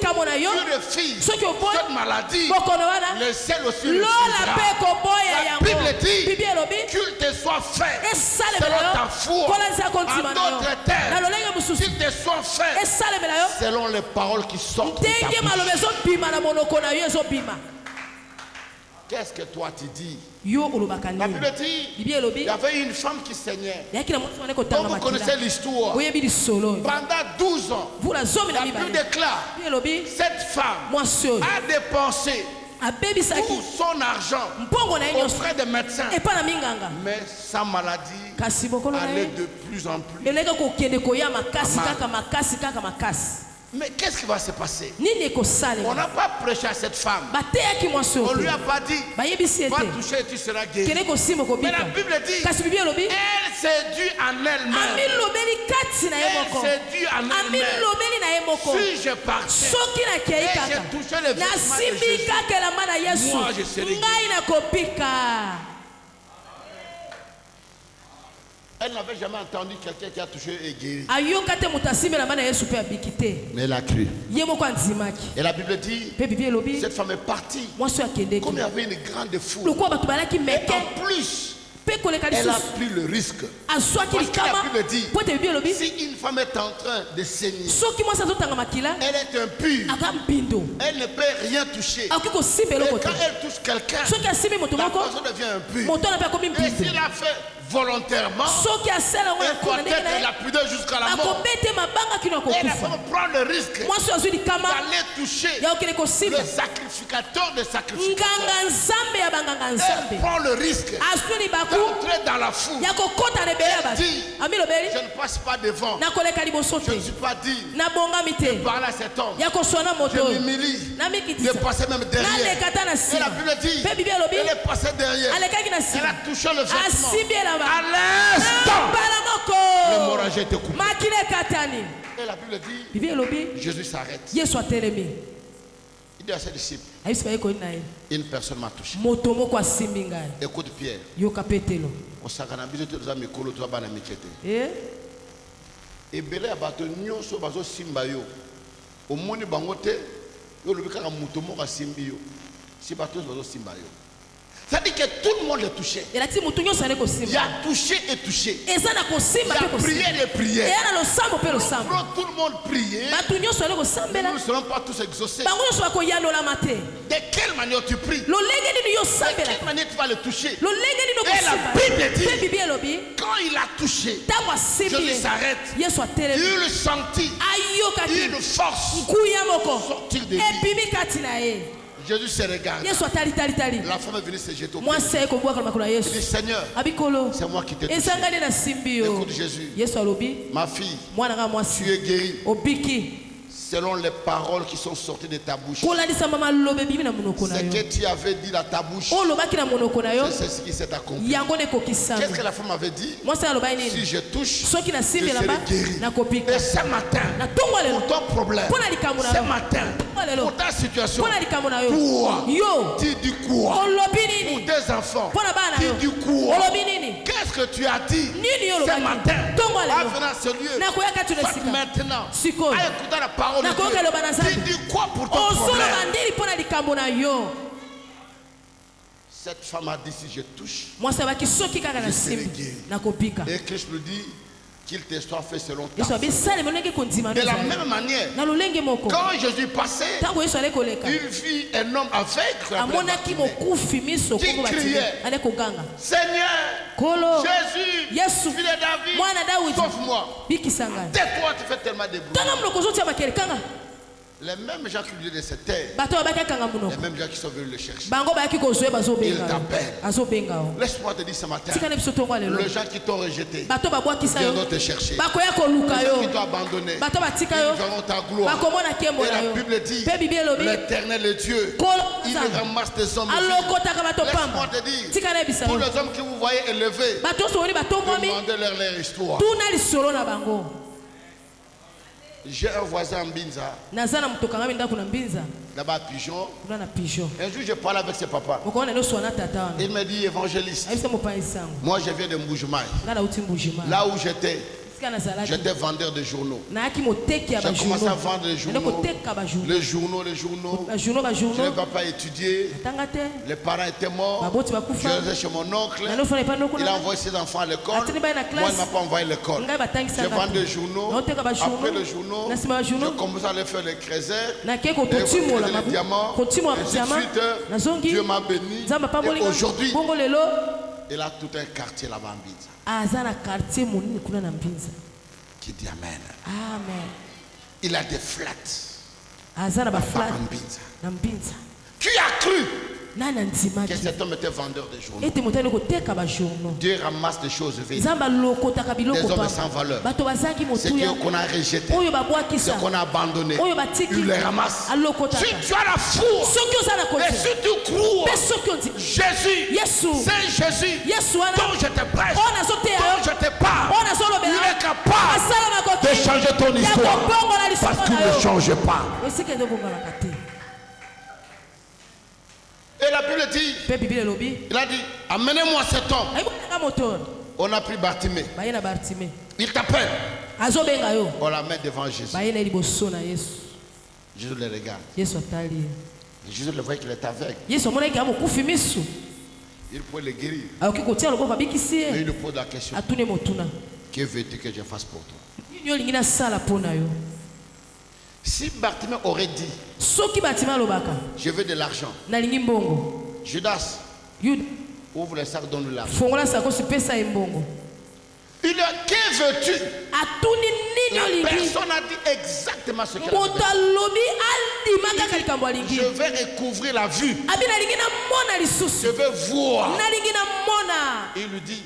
refuses cette maladie, le ciel aussi refusera. La Bible dit, qu'il te soit fait selon ta foi. En d'autres terres, qu'il te soit fait selon les paroles qui sortent de ta bouche. Qu'est-ce que toi tu dis? La Bible dit, il y avait une femme qui saignait. Donc vous connaissez l'histoire. Pendant 12 ans, la Bible déclare, cette femme a dépensé tout son argent auprès des médecins. Mais sa maladie allait de plus en plus. Mais qu'est-ce qui va se passer? On n'a pas prêché à cette femme. On lui a pas dit, va toucher et tu seras guéri. Mais la Bible dit, elle s'est due en elle-même. Elle s'est due en elle-même. Si je partais et je touchais le vêtement de Jésus, moi je serais guéri. Elle n'avait jamais entendu quelqu'un qui a touché et guéri. Mais elle a cru. Et la Bible dit, cette femme est partie. Comme il y avait une grande foule. Et en plus, elle a pris le risque. Parce que la Bible dit, si une femme est en train de saigner, elle est impure. Elle ne peut rien toucher. Et quand elle touche quelqu'un, la personne devient impure. Et s'il a fait volontairement, elle doit être lapidée jusqu'à la mort. Et la femme prend le risque d'aller toucher le sacrificateur de sacrificateurs. Elle prend le risque d'entrer dans la foule. Elle dit, je ne passe pas devant. Je ne suis pas digne de parler à cet homme. Je m'humilie de passer même derrière. Et la Bible dit, elle est passée derrière. Elle a touché le vêtement. À l'instant, l'hémorragie était coupée. Et la Bible dit, Jésus s'arrête. Il dit à ses disciples, une personne m'a touché. Écoute Pierre. Et belé abato nyonso bazo simba yo. Omoni bangote yo lobika ka mutomo ka simbi yo. Si bato bazo simba yo. Ça dit que tout le monde est touché. Il y a touché et touché. Il y a prière et prière. Tout le monde prier. Nous ne serons pas tous exaucés. De quelle manière tu pries? De quelle manière tu vas le toucher? Et la Bible dit, quand il a touché, Jésus s'arrête. Il le sentit. Il le force sortir de lui. Jésus se regarde. La femme est venue se jeter au pied. Il dit, Seigneur, c'est moi qui t'ai touché. Écoute Jésus, ma fille, tu es guérie selon les paroles qui sont sorties de ta bouche. Ce que tu avais dit dans ta bouche, c'est ce qui s'est accompli. Qu'est-ce que la femme avait dit? Si je touche, je serai guéri. Et ce matin, pour ton problème, ce matin, pour ta situation, toi, tu dis quoi? Pour tes enfants, tu dis quoi? Qu'est-ce que tu as dit ce matin? Venant ce lieu, maintenant, à écouter la parole. Tu dis quoi pour ton problème? Cette femme a dit, si je touche, je serai guéri. Et Christ lui dit qu'il te soit fait selon ta foi. De la même manière, quand Jésus passait, il vit un homme aveugle qui criait, Seigneur, Jésus, fils de David, sauve-moi. Tais-toi, tu fais tellement de bruit. Les mêmes gens qui lui de cette terre, les mêmes gens qui sont venus le chercher, ils t'appellent. Laisse-moi te dire ce matin, les gens qui t'ont rejeté viendront te chercher. Les gens qui t'ont abandonné, ils verront ta gloire. Et la Bible dit, l'Éternel est Dieu, il ramasse des hommes. Laisse-moi te dire, pour les hommes que vous voyez élevés, demandez-leur leur histoire. J'ai un voisin en Binza. Là-bas à Pigeon. Un jour, je parlais avec ses papas. Il m'a dit, évangéliste, moi je viens de Mboujmaï. Là où j'étais vendeur de journaux. J'ai commencé à vendre les journaux. Les journaux. Je ne vais pas étudier. Les parents étaient morts. Je restais chez mon oncle. Il a envoyé ses enfants à l'école. Moi, il ne m'a pas envoyé à l'école. J'ai vendu des journaux. Après les journaux, j'ai commencé à les faire les crésets, les diamants. Et ainsi de suite, Dieu m'a béni. Et aujourd'hui, il a tout un quartier là-bas en Binza. Qui dit Amen. Amen. Il a des flats. En Binza. Qui a cru que cet homme était vendeur de journaux? Dieu ramasse des choses vieilles, des hommes sans valeur, ce qu'on a rejeté, ce qu'on a abandonné, il les ramasse. Si tu as la foi et si tu crois, Jésus, c'est Jésus dont je te prêche, dont je te parle, il est capable de changer ton histoire parce qu'il ne change pas. Et la Bible dit, il a dit, amenez-moi cet homme. On a pris Bartimée. Il t'appelle. On la met devant Jésus. Jésus le regarde. Jésus le voit qu'il est aveugle. Il peut le guérir. Mais il lui pose la question. Que veux-tu que je fasse pour toi? Si Bartimée aurait dit, je veux de l'argent, Judas, ouvre le sac, donne l'argent. Il a, que veux-tu? La personne a dit exactement ce qu'elle a dit. Je vais recouvrir la vue. Je vais voir. Il lui dit,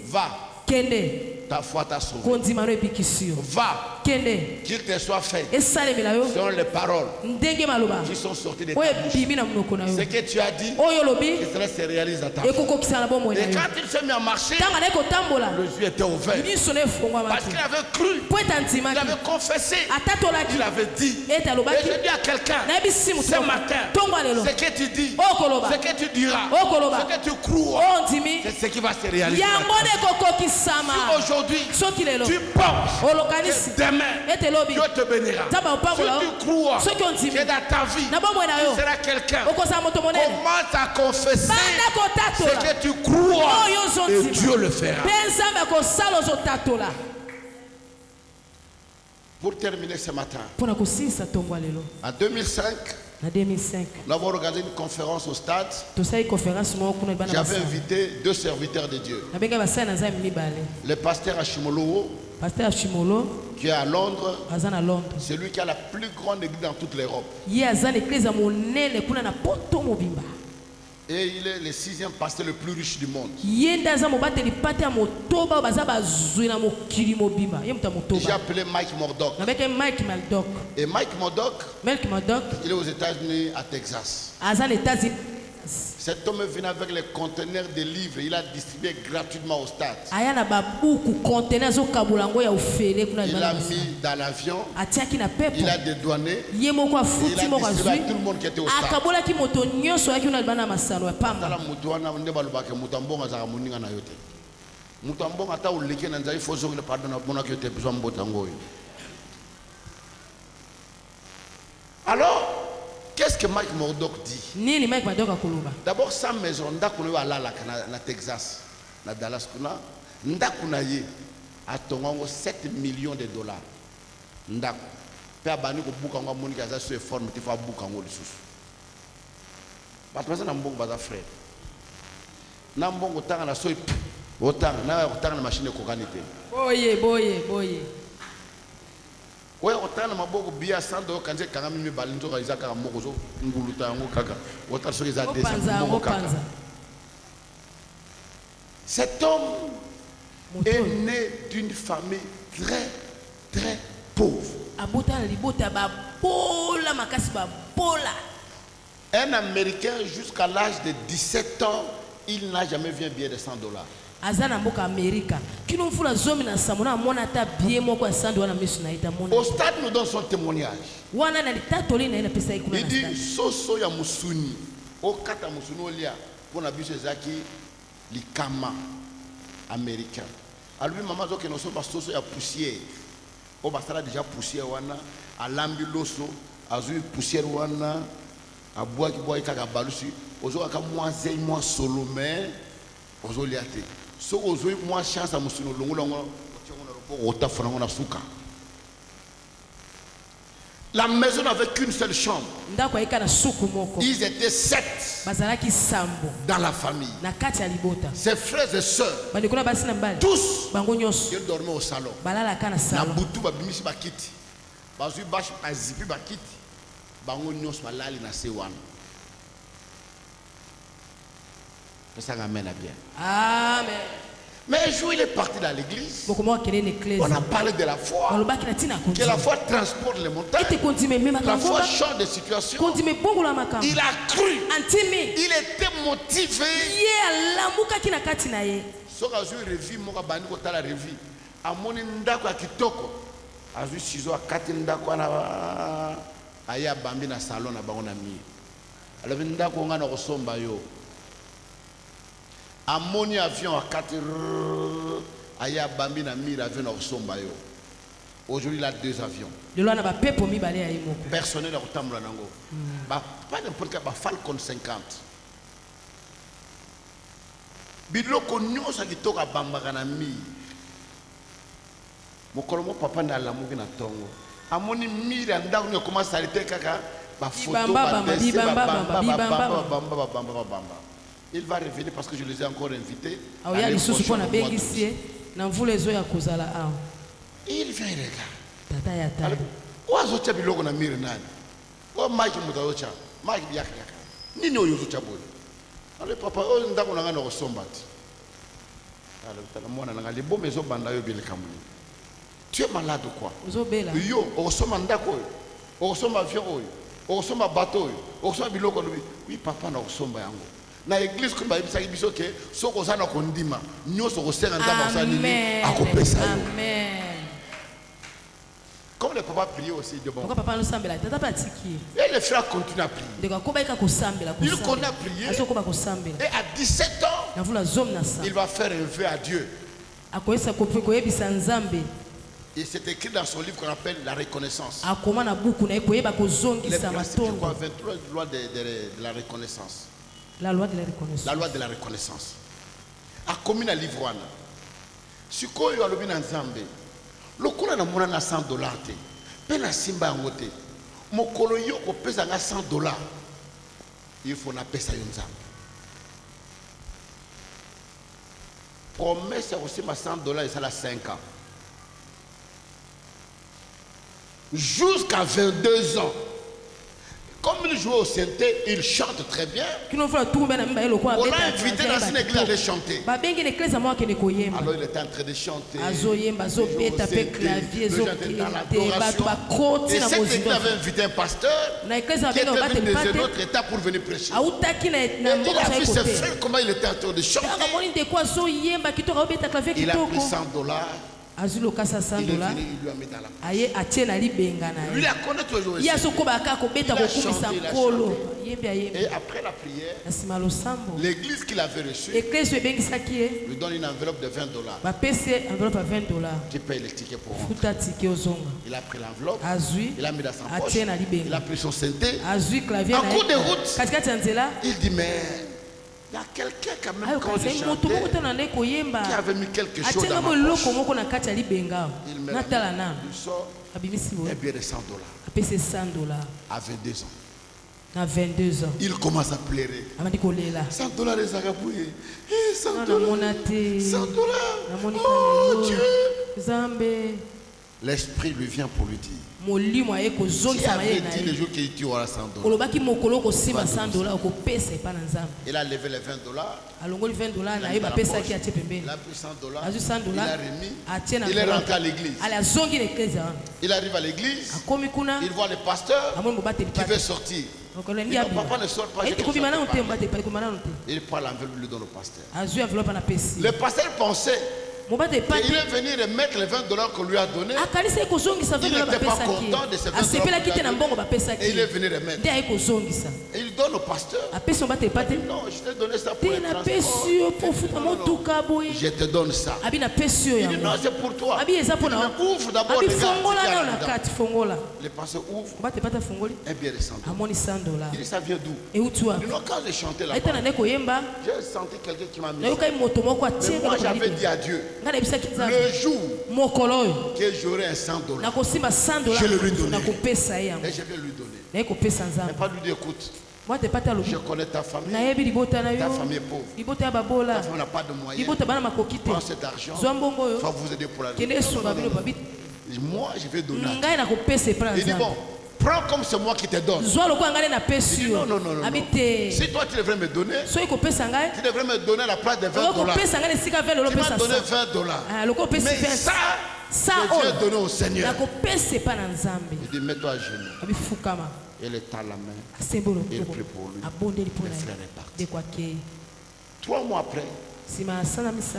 va. Ta foi t'a sauvé. Va. Qu'il te soit fait selon les paroles qui sont sorties de ta bouche. Ce que tu as dit, que cela se réalise à ta vie. Et quand il s'est mis à marcher, le yeux était ouvert. Parce qu'il avait cru, il avait confessé, il avait dit. Et je dis à quelqu'un, ce matin, ce que tu dis, ce que tu diras, ce que tu crois, c'est ce qui va se réaliser. Si aujourd'hui, tu penses que demain, demain, Dieu te bénira. Si tu crois que dans ta vie, tu seras quelqu'un, commence à confesser ce que tu crois et Dieu le fera. Pour terminer ce matin, en 2005, nous avons organisé une conférence au stade. J'avais invité 2 serviteurs de Dieu. Le pasteur Ashimolo, qui est à Londres, c'est lui qui a la plus grande église dans toute l'Europe. Et il est le 6e pasteur le plus riche du monde. J'ai appelé Mike Murdock. Et Mike Murdock, il est aux États-Unis, à Texas. Cet homme est venu avec les conteneurs de livres. Il a distribué gratuitement au stade. Il a mis dans l'avion. Il a dédouané. Il a distribué à tout le monde qui était au stade. Alors, qu'est-ce que Mike Murdock dit? D'abord, sa maison, na Texas, na Dallas, na ye, a 7 millions de dollars. Ndako. Pe abani ko buka ngo moni kaza so forme ti fa buka ngo lisusu. Batmaza na mbongo baza frère. Na mbongo tanga na so otanga na otanga na machine ko kanite. Boye. Oya otana maboko bia sando kanze kanga mimi balinzo ka izaka moko zo nguluta yango kaka ota so iza desa moko kaka. Cet homme est né d'une famille très pauvre. Un Américain jusqu'à l'âge de 17 ans, il n'a jamais vu un billet de $100. Au stade, nous donne son témoignage. Il dit Soso ya musuni. O kata musuni olia. Pour la bise zaki likama américain. Alors lui maman zoke no so ba soso ya poussière. O ba sala déjà poussière wana alambi loso azui poussière wana aboa ki boa kaka balusi ozo aka moise moi solo mais ozo liate. So ozo moi chance à musuni longo la maison n'avait qu'une seule chambre. Ils étaient 7 dans la famille. Ses frères et sœurs, tous, ils dormaient au salon. Amen. Mais un jour, il est parti dans l'église. On a parlé de la foi. Que la foi transporte les montagnes. La foi change de situation. Il a cru. Il était motivé. Amoni avion à 4 aya bambi na mire avion au sombayo. Aujourd'hui il a 2 avions. Personnel à Otamla nango. Pas n'importe quel Falcon 50. Bidlo konyo sa kitoka bamba kana mi. Mokolomo papa na la mugi na tongo. Amoni mire anda ko commence à arrêter kaka ba photo ba bamba. Il va revenir parce que je les ai encore invités. Il vient regarder. Oazocha biloko na mire nani. O Mike mutazocha. Mike biaka yaka. Nini oyozocha boy. Ale papa o ndako na ngana osombati. Ale tala mwana na ngali bombe zo banda yo bile kamuli. Tu es malade ou quoi? Yo osoma ndako yo. Osoma avion oyo. Osoma bateau oyo. Osoma biloko lobi. Oui papa na osomba yango. Na église ko ba bisaki biso ke soko sana ko ndima nyoso ko senga ndama sa nini akopesa yo. Amen. Comme le papa priait aussi de bon. Et les frères continuent à prier. Il continue à prier. Et à 17 ans, il va faire un vœu à Dieu. Et c'est écrit dans son livre qu'on appelle La Reconnaissance. Les principes, je crois, 23 lois de la reconnaissance. La loi de la reconnaissance. La loi de la reconnaissance. A commis na livre wana. Sikoyo alobi na nzambe. Lokola na mona na $100 te. Pe na simba ngote. Mokolo yo ko pesa nga $100. Il faut na pesa yo nzambe. Promesse aussi ma $100 et ça la 5 ans. Jusqu'à 22 ans. Comme il joue au synthé, il chante très bien. On l'a invité dans une église à chanter. Alors il était en train de chanter. Le gens étaient dans l'adoration. Et cette église avait invité un pasteur qui était venu de notre état pour venir prêcher. Et il a vu ses frères comment il était en train de chanter. Il a pris $100. Il est venu, il lui a mis dans la poche. Lui, il a connu toujours aussi. Il a chanté, il a chanté. Et après la prière, l'église qu'il avait reçue lui donne une enveloppe de $20. Tu payes les tickets pour rentrer. Il a pris l'enveloppe, il a mis dans sa poche, il a pris son synthé. En cours de route, il dit mais il y a quelqu'un quand même quand je chantais qui avait mis quelque chose dans ma poche. Il me l'a dit, il sort un billet de $100 à 22 ans. Il commence à pleurer. $100 les agapouillés. $100. Oh Dieu. L'esprit lui vient pour lui dire. Qui avait dit le jour qu'il tu auras $100. Il a levé les $20. Il a pris $100. Il a remis. Il est rentré à l'église. Il arrive à l'église. Il voit le pasteur qui veut sortir. Il dit, papa ne sort pas. Il prend l'enveloppe et lui donne au pasteur. Le pasteur pensait il est venu remettre les $20 qu'on lui a donnés. Il n'était pas content de ces $20. Et il est venu remettre. Et il donne au pasteur. Non, je t'ai donné ça pour le transport. Je te donne ça. Il dit non, c'est pour toi. Ouvre d'abord le gars. Le pasteur ouvre. Et bien $100. Il dit ça vient d'où? Il dit non, quand j'ai chanté là-bas, j'ai senti quelqu'un qui m'a mis ça. Mais moi j'avais dit à Dieu, le jour que j'aurai un $100, je le lui donnerai. Et je vais lui donner. Mais pas lui dire écoute, je connais ta famille. Ta famille est pauvre. Ta famille n'a pas de moyens. Prends cet argent. Va vous aider pour la vie. Moi, je vais donner. Il dit bon, prends comme c'est moi qui te donne. Il dit non, non, non, non. Si toi tu devrais me donner, tu devrais me donner la place de $20. Tu m'as donné $20. Mais ça, je viens donner au Seigneur. Il dit mets-toi à genoux. Il étend la main. Il prie pour lui. Le frère est parti. 3 mois après,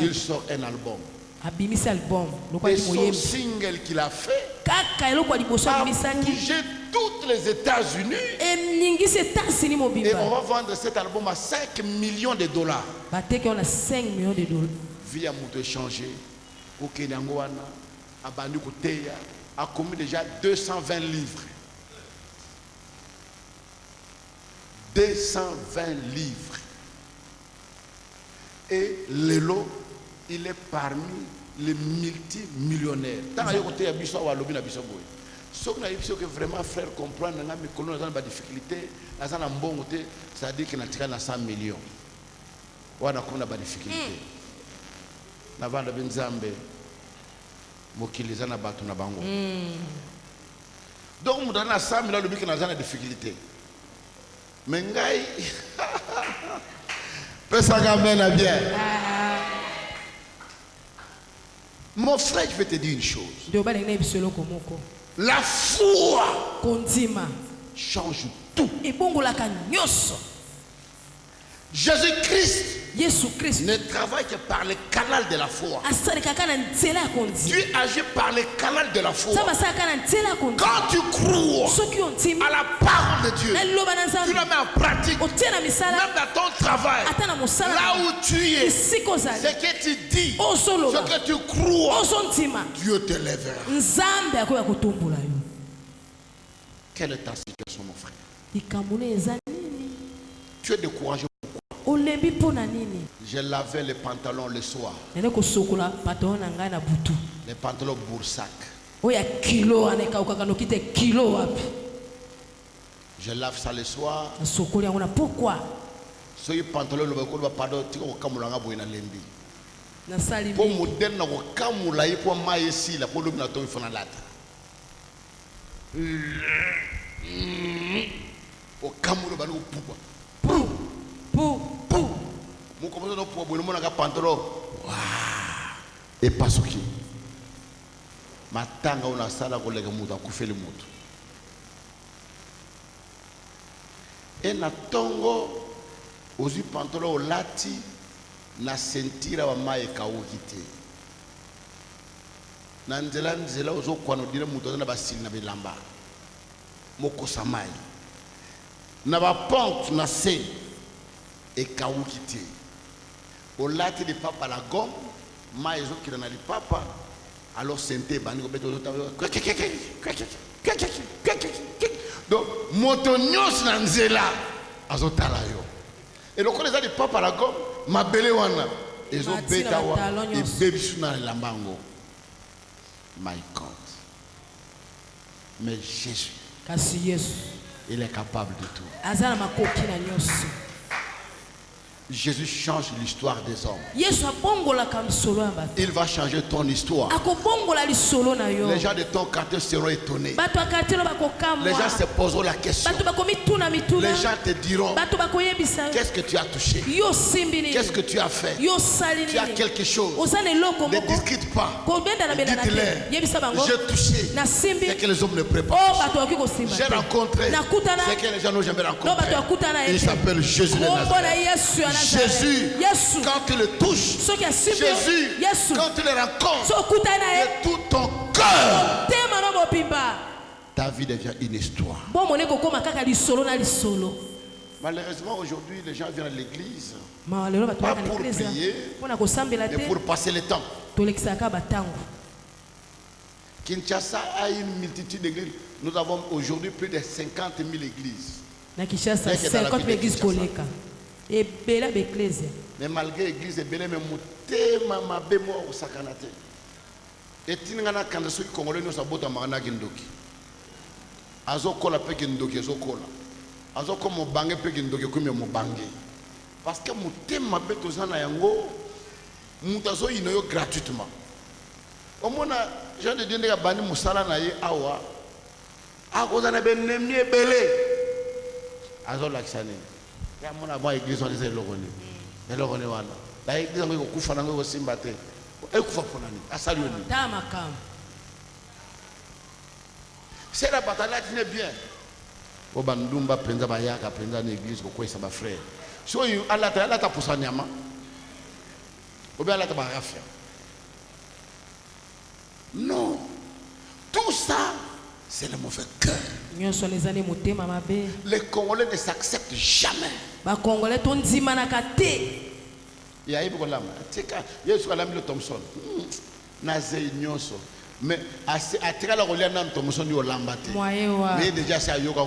il sort un album. Et son single qu'il a fait a bougé toutes les États-Unis. Et on va vendre cet album à $5 millions. Vie à Mouto échangé. Au Kenyangoana, à Bandikoteya, a commis déjà 220 livres. 220 livres. Et Lelo, il est parmi les multimillionnaires. Tant que vous avez vraiment frère comprendre que nous avons des difficultés, c'est-à-dire qu'il y a 100 millions. On a des difficultés. Nous avons des difficultés. Donc nous avons 100 millions de difficultés. Mais bien. Mon frère, je vais te dire une chose. La foi change tout. Jésus-Christ ne travaille que par le canal de la foi. Dieu agit par le canal de la foi. Quand tu crois à la parole de de Dieu, tu le mets en pratique, même dans ton travail, là où tu es, ce que tu dis, ce que tu crois, Dieu te lèvera. Quelle est ta situation, mon frère? Tu es découragé. J'ai lavé les pantalons le soir. Les pantalons boursac. Je lave ça le soir. Pourquoi? Ce pantalon le pardon, tu pour moderne na kamula ipo maïsi la pour lumina to ifana lata. O kamula banu poupa. Mon commence à pour bon mon pantalon. Et pas ce qui. Matanga on a sala collègue muta kufeli mutu. Et na tongo ozi pantalon lati na sentira wa mai kawukite. Na nzela ozo kwano dira mutu na basili na bilamba. Moko samai. Na ba ponte na se et kawukite. Au lati de papa la gomme, mai zo ki na li papa. Alors senté bani ko beto zo donc motonyos na nzela azotala yo. Et le connaît ça de papa la gomme, ma belle wana ezo beta wa et baby suna lambango. My God. Mais Jésus, il est capable de tout. Jésus change l'histoire des hommes. Il va changer ton histoire. Les gens de ton quartier seront étonnés. Les gens se poseront la question. Les gens te diront, qu'est-ce que tu as touché? Qu'est-ce que tu as fait? Tu as quelque chose. Ne discute pas. Dites-leur, j'ai touché ce que les hommes ne préparent. J'ai rencontré ce que les gens n'ont jamais rencontré. Il s'appelle Jésus de Nazareth. Jésus, quand tu le touches, Jésus, quand tu le rencontres de tout ton cœur, ta vie devient une histoire. Malheureusement, aujourd'hui, les gens viennent à l'église, pas pour prier, mais pour passer le temps. Kinshasa a une multitude d'églises. Nous avons aujourd'hui plus de 50 000 églises. 50 000 églises. Mais malgré l'église, il y a des gens qui sont et tingana kanda so congolais no sabota magana kindoki azokola pe kindoki azokola azokoma bange pe kindoki kumya mo bange parce que mutema beto zana yango mutazo inoyo gratuitement omona Jean de Dieu ndeka bani musala na ye awa akozana benemi ebele azola kisane ya mona ba église on les lokoni wana la église ngo kufa nango ko simbate c'est la bataille qui n'est bien. Au bandumba penza bayaka penza l'église ko ça ba frère. So you Allah ta pusanyama. Ou bien Allah ta barafia. Non. Tout ça c'est le mauvais cœur. Les Congolais ne s'acceptent jamais. Ba Congolais ton dimanaka te. Il y a eu beaucoup de l'âme. Il y a eu l'âme Thompson. Nazé Nyoso. Mais à tirer la relève de Thompson, il y a eu l'âme. Mais déjà, c'est à Yoga.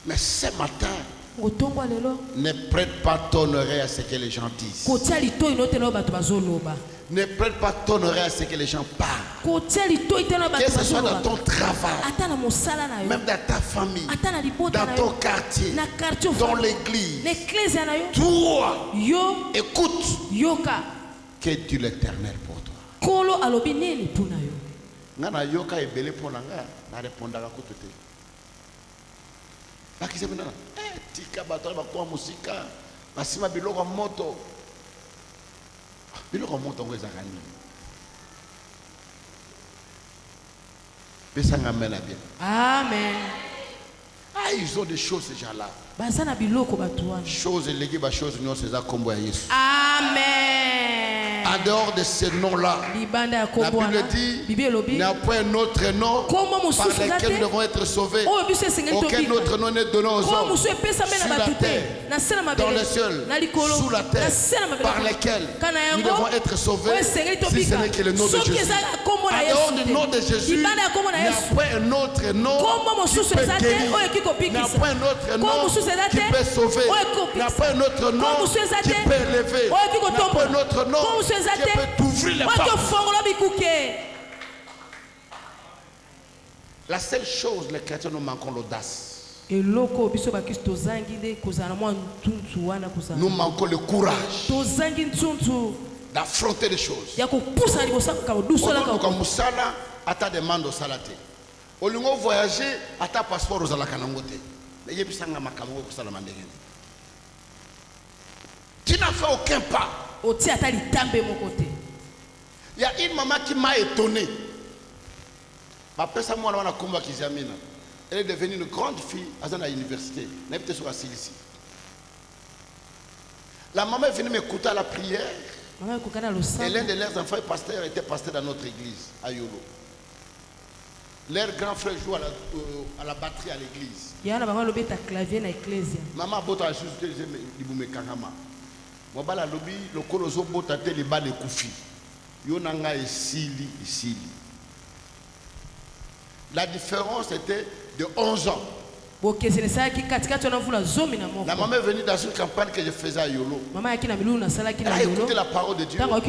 Mais ce matin, ne prête pas ton oreille à ce que les gens disent. Ne prête pas ton oreille à ce que les gens parlent. Que ce soit dans ton travail, même dans ta famille, dans ton quartier, dans l'église. Toi, écoute. Que Dieu l'Éternel pour toi. Nana yoka ebele pour nanga na répondaka kutote. Bakise bina tika batala bakwa musika basima biloko moto. Biloko moto ngo ezakani. Pesanga mena bien. Amen. Ah, ils ont des choses ces gens-là. Basana biloko batouana. Choses léguées ba choses non c'est ça combo ya Yesu. Amen. En dehors de ces noms-là, la Bible dit il n'y a pas un autre nom par lequel nous devons être sauvés. Aucun autre nom n'est donné aux hommes sur la terre, dans le ciel, sous la terre, par lesquels nous devons être sauvés, si ce n'est que le nom de Jésus. En dehors du nom de Jésus, il n'y a pas un autre nom qui peut guérir. Il n'y a pas un autre nom qui peut sauver. Il n'y a pas un autre nom qui peut élever. Il n'y a pas un autre nom qui peut t'ouvrir les portes. La seule chose, les chrétiens, nous manquons l'audace. Nous manquons le courage d'affronter les choses. Ata demande au salate. Olingo voyager, ata passeport aux alakanangote. Tu n'as fait aucun pas. Il y a une maman qui m'a étonné. Elle est devenue une grande fille à l'université. La maman est venue m'écouter à la prière. Et l'un de leurs enfants était pasteur dans notre église à Yolo. Leur grand frère joue à la batterie à l'église. Maman a beau à Mobala lobi le kolozo botate les bas de koufi. Yonanga isili. La différence était de 11 ans. La maman est venue dans une campagne que je faisais à Yolo. Elle a écouté la parole de Dieu. Dans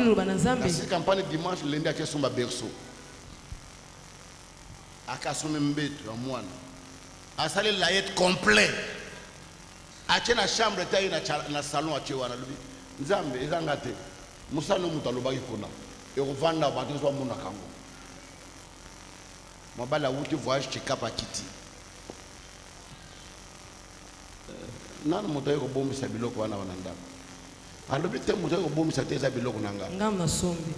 cette campagne dimanche, lundi à son berceau. À Kassonembetu, à Moine. À saler l'aide complet. À la chambre, dans le salon à Tchewana. Nzambe, ezangate. Musa no mutaloba ikona. Et revanda bateau soit mon akango. Mobala wuti voyage check-up à Kiti. Nan moto yoko bombi sa biloko wana wananda. Alobi te moto yoko bombi sa teza biloko nanga. Ngam na sombi.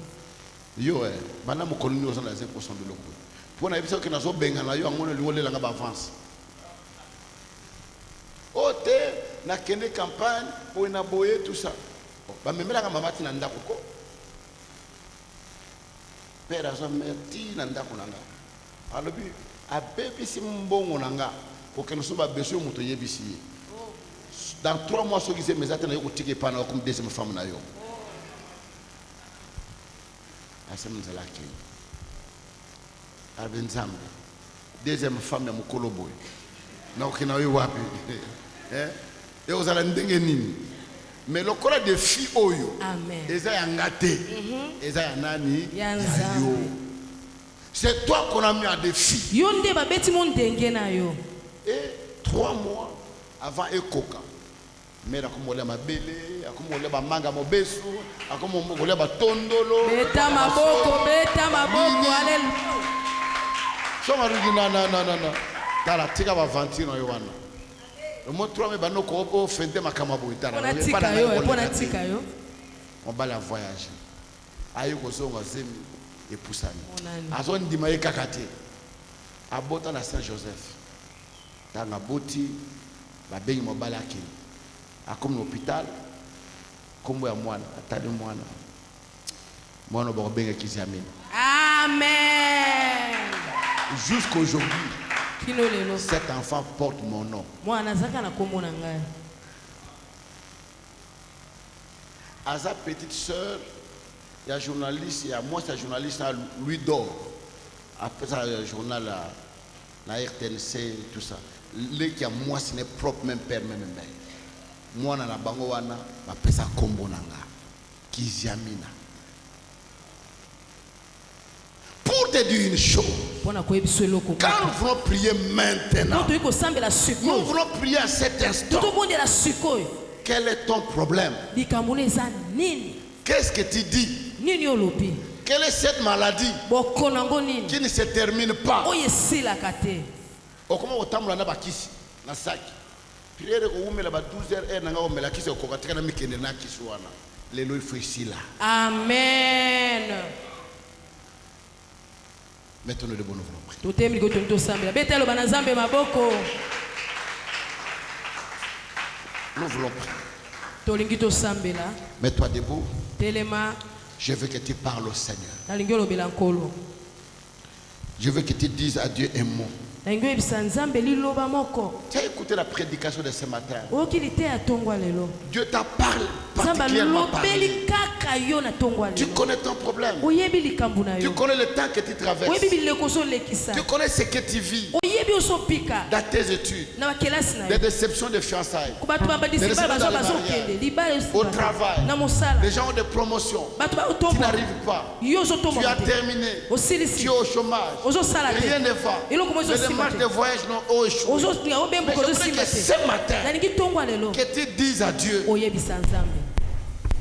Yo bana mo koloni osana 5% biloko. Pona yebisa ke nazo benga na yo angone liwole langa ba avance. Ote na kende campagne pour na boye tout ça. Ba memela ka mama tina ndako ko. Père azo merti na ndako nanga. Alobi abebi simbongo nanga pour que nous soyons besoin de nous yebisi. Dans 3 mois, ceux qui sont mes attentes, ils ont tiré par comme deuxième femme. Deuxième femme, mon coloboy. Mais le colère de filles, ils ont gâté. Ils ont nani. C'est toi qu'on a mis à des filles. Et 3 mois avant Ekoka. Mais akomole mabele, akomole ba manga mobesu, akomole ba tondolo. Beta maboko, alléluia. Soma rugina na. Tala tika ba vantino yo wana. Le mot 3 me bano ko fente makamabo itara. Pona tika yo. On va la voyage. Ayo ko songa zemi et poussani. Azon ndima ye kakate. Abota na Saint-Joseph. Dans la boti, la bengi mobala ki. A comme l'hôpital, comme moi moine, atali moine. Moine au bengi kiziamine. Amen. Jusqu'aujourd'hui, cet enfant porte mon nom. À sa petite sœur, il y a un journaliste, il y a moi, c'est un journaliste, Louis d'Or. Après ça, le journal, la RTNC, tout ça. Les qui a moi, ce n'est propre, même père, même mère. Moi, dans la bangoana, ma pesa kombo nanga, kiziamina. Pour te dire une chose, quand nous voulons prier maintenant, nous voulons prier à cet instant. Quel est ton problème? Qu'est-ce que tu dis? Quelle est cette maladie qui ne se termine pas? Comment autant la bakisi na sac. Prière ko umela ba 12h nanga o mela kisi ko katika na mikende na kiswana. Lelo il faut ici là. Amen. Mettons le bon ouvrant. Totemi ko tonto sambela. Betelo bana Nzambe maboko. Nous voulons prier. Tolingi to sambela. Mets-toi debout. Telema. Je veux que tu parles au Seigneur. Je veux que tu dises à Dieu un mot. Tu as écouté la prédication de ce matin. Dieu t'a parlé particulièrement parlé. Tu connais ton problème. Tu connais le temps que tu traverses. Tu connais ce que tu vis dans tes études, des déceptions de fiançailles, des déceptions dans les mariages, au travail. Les gens ont des promotions. Tu n'arrives pas. Tu as terminé. Tu es au chômage. Rien ne va. Les démarches de voyage n'ont échoué. Mais je prie que ce matin, que tu dises à Dieu,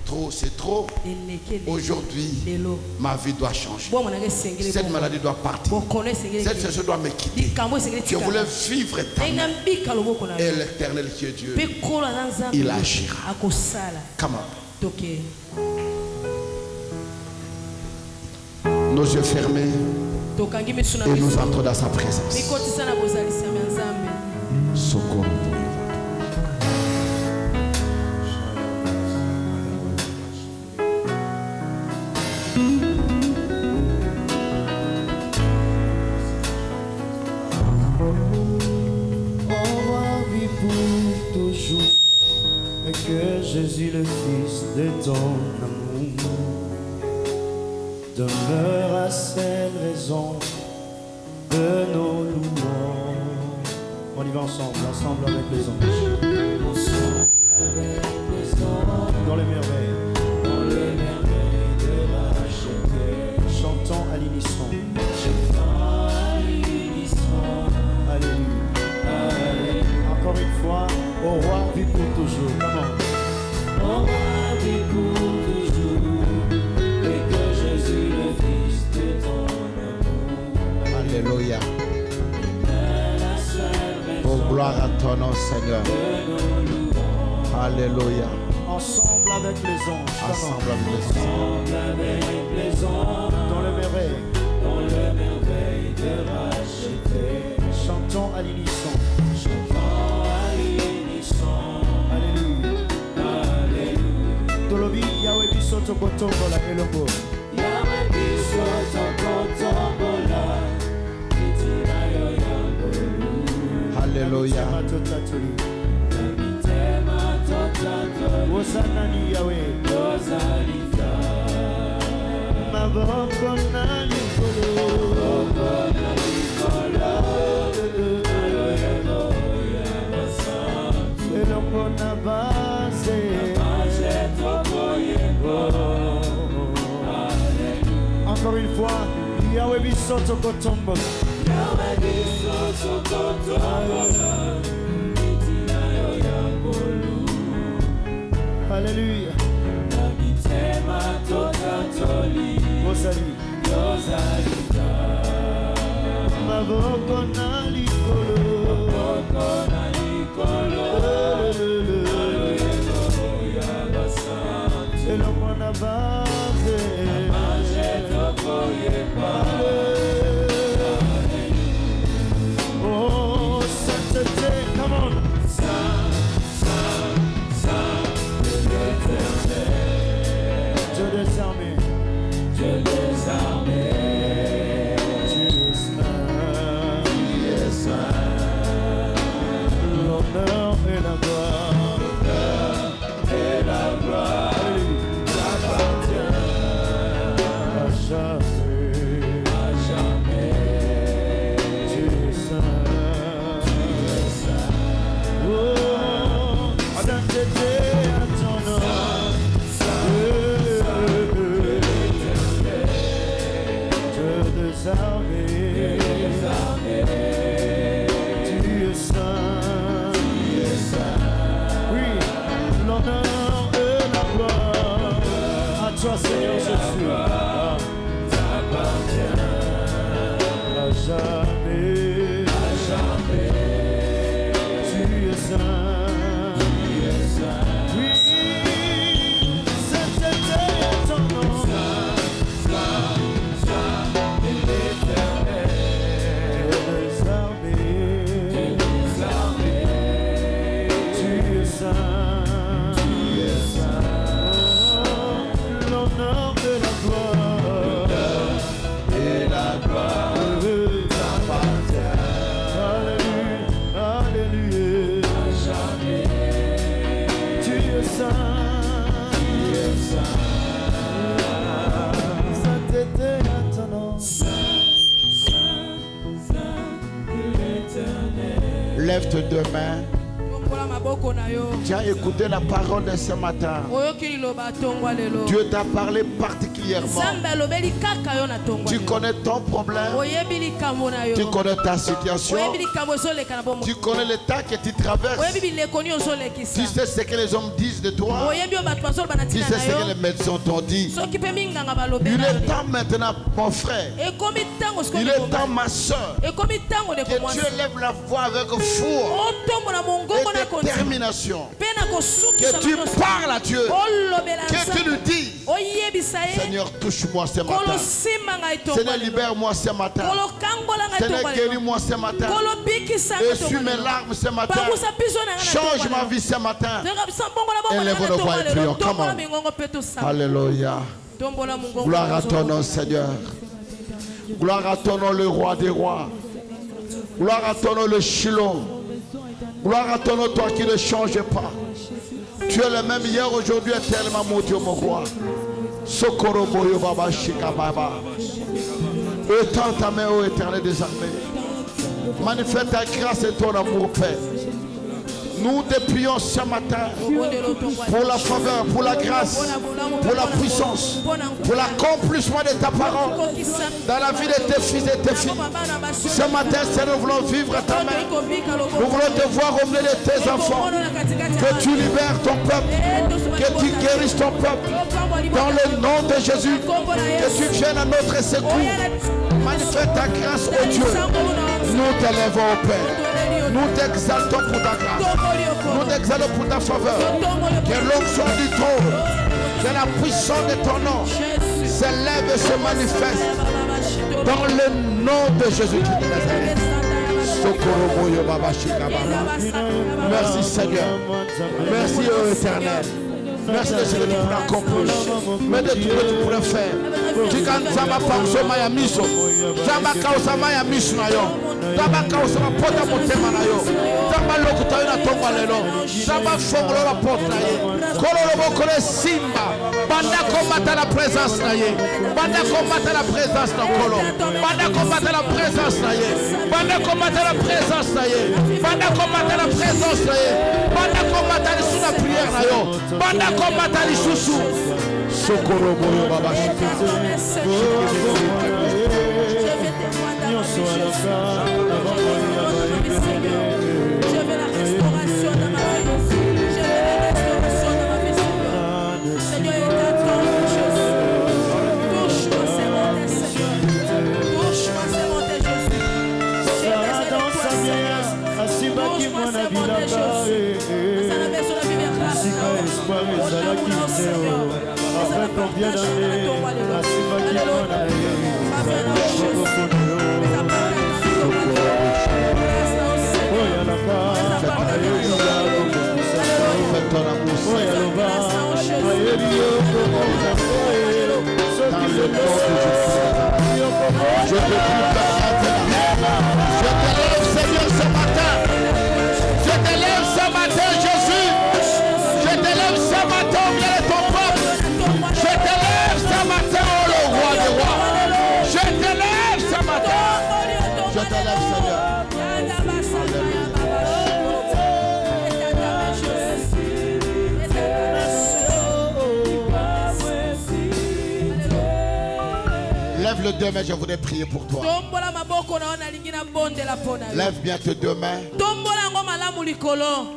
trop, c'est trop. Aujourd'hui, ma vie doit changer. Cette maladie doit partir. Cette situation doit me quitter. Je voulais vivre éternel. Et l'éternel qui est Dieu, il agira. Come on. Nos yeux fermés. Et nous entrons dans sa présence. Secours. Que Jésus le Fils de ton amour demeure à cette raison de nos louanges. On y va ensemble avec les anges. Ensemble avec les anges. Dans les merveilles de racheter. Chantons à l'unisson. Alléluia. Encore une fois, au roi vit pour toujours. Comment? Au roi vit pour toujours. Et que Jésus le Fils de ton amour. Alléluia. Oh, gloire à ton nom, Seigneur. Alléluia. Ensemble avec les anges. Ensemble avec les anges. Dans le merveille de racheter. Chantons à l'unisson. Tolobi Yahweh biso tokotombola elongo. Yahweh biso tokotombola. Itina yo yambolu. Alléluia. Mitema totatoli. Osanani Yahweh. Osalita. Maboko na likolo. Maboko na likolo. Elongo na base. Encore une fois, Yahweh biso tokotombola. Yahweh biso tokotombola. Itina yo yambolu. Alléluia. Na mitema totatoli. Rosalita. Maboko na likolo. Maboko na likolo. Et le monde a basé. Oh, sainteté, come on. Dieu des armées. Dieu des armées. Dieu est saint. L'honneur et la gloire. Et la gloire. Toi, Seigneur Jésus, t'appartient à jamais, tu es saint, oui, sainteté est ton nom, saint, et l'éternel, des armées, tu es saint. L'honneur de la Lève tes deux mains. Tu as écouté la parole de ce matin. Dieu t'a parlé particulièrement. Tu connais ton problème. Tu connais ta situation. Tu connais l'état que tu traverses. Tu sais ce que les hommes disent de toi. Tu sais ce que les médecins t'ont dit. Il est temps maintenant, mon frère. Il est temps, ma soeur, que tu élèves la voix avec foi et détermination. Que tu parles à Dieu. Que tu lui dises: Seigneur, touche-moi ce matin. Seigneur, libère-moi ce matin. Seigneur, guéris-moi ce matin. Essuie mes larmes ce matin. Change ma vie ce matin. Élève nos voix et prions. Comment? Alléluia. Gloire à ton nom, Seigneur. Gloire à ton nom, le roi des rois. Gloire à ton nom, le Shiloh. Gloire à ton nom, toi qui ne changes pas. Tu es le même hier, aujourd'hui, éternellement, mon Dieu, mon roi. Sokoro boyo baba shika baba. Étends ta main, ô Éternel des armées. Manifeste ta grâce et ton amour, Père. Nous te prions ce matin pour la faveur, pour la grâce, pour la puissance, pour l'accomplissement de ta parole dans la vie de tes fils et tes filles. Ce matin, Seigneur, nous voulons vivre à ta main. Nous voulons te voir au milieu de tes enfants. Que tu libères ton peuple, que tu guérisses ton peuple. Dans le nom de Jésus, que tu viennes à notre secours. Manifeste ta grâce, ô Dieu. Nous t'élèvons au Père. Nous t'exaltons pour ta grâce. Nous t'exaltons pour ta faveur. Que l'onction du trône, que la puissance de ton nom s'élève et se manifeste dans le nom de Jésus-Christ de Nazareth. Merci Seigneur. Merci ô Éternel. Merci de ce que tu pourras accomplir. Mais de tout ce que tu pourrais faire. Tu can zama pauso maya miso. Zama kausa maya miso na yo. Zama kausa pota motema na yo. Zama lokuta yo na tonga lelo. Zama fongolo la porte na ye. Kololo bokole simba. Banda combattre la présence na ye. Banda combattre la présence na kolo. Banda combattre la présence na ye. Banda combattre la présence na ye. Banda combattre la présence na ye. Banda combattre sous la prière na yo. Banda combattre les chouchous. Sokoro boyo baba. Après combien d'années, la Simba qui m'en a je te lève Seigneur ce matin. Je te lève ce matin Jésus. Je te lève ce matin au milieu de ton peuple. Je te lève ce matin oh le roi des rois. Je te lève ce matin. Je te lève Seigneur. Lève le deux mains, je voudrais prier pour toi. Lève bien tes deux mains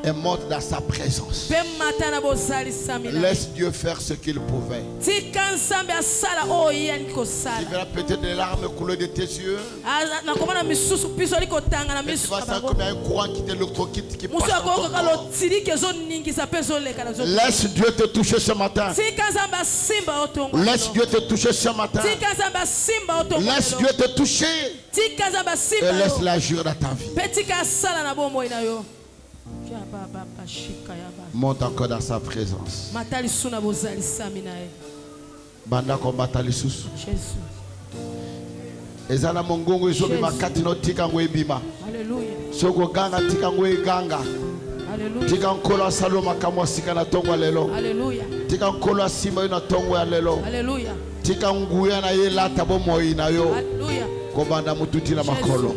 et monte dans sa présence. Laisse Dieu faire ce qu'il pouvait. Tu verras peut-être des larmes couler de tes yeux. Mais tu vas sentir comme il y a un courant qui t'électrocute, qui passe dans ton corps. Laisse Dieu te toucher ce matin. Laisse Dieu te toucher ce matin. Laisse Dieu te toucher et laisse l'agir dans ta vie. Monte encore dans sa présence. Banda kombata lisusu. Ezala mongongo izobi makati no tika ngwe bima. Soko ganga tika ngwe ganga. Tika nkolo salo makamwa sika na tongo lelo. Tika nkolo sima na tongo ya lelo. Tika nguya na ye lata bo moi na yo. Kobanda mututi na makolo.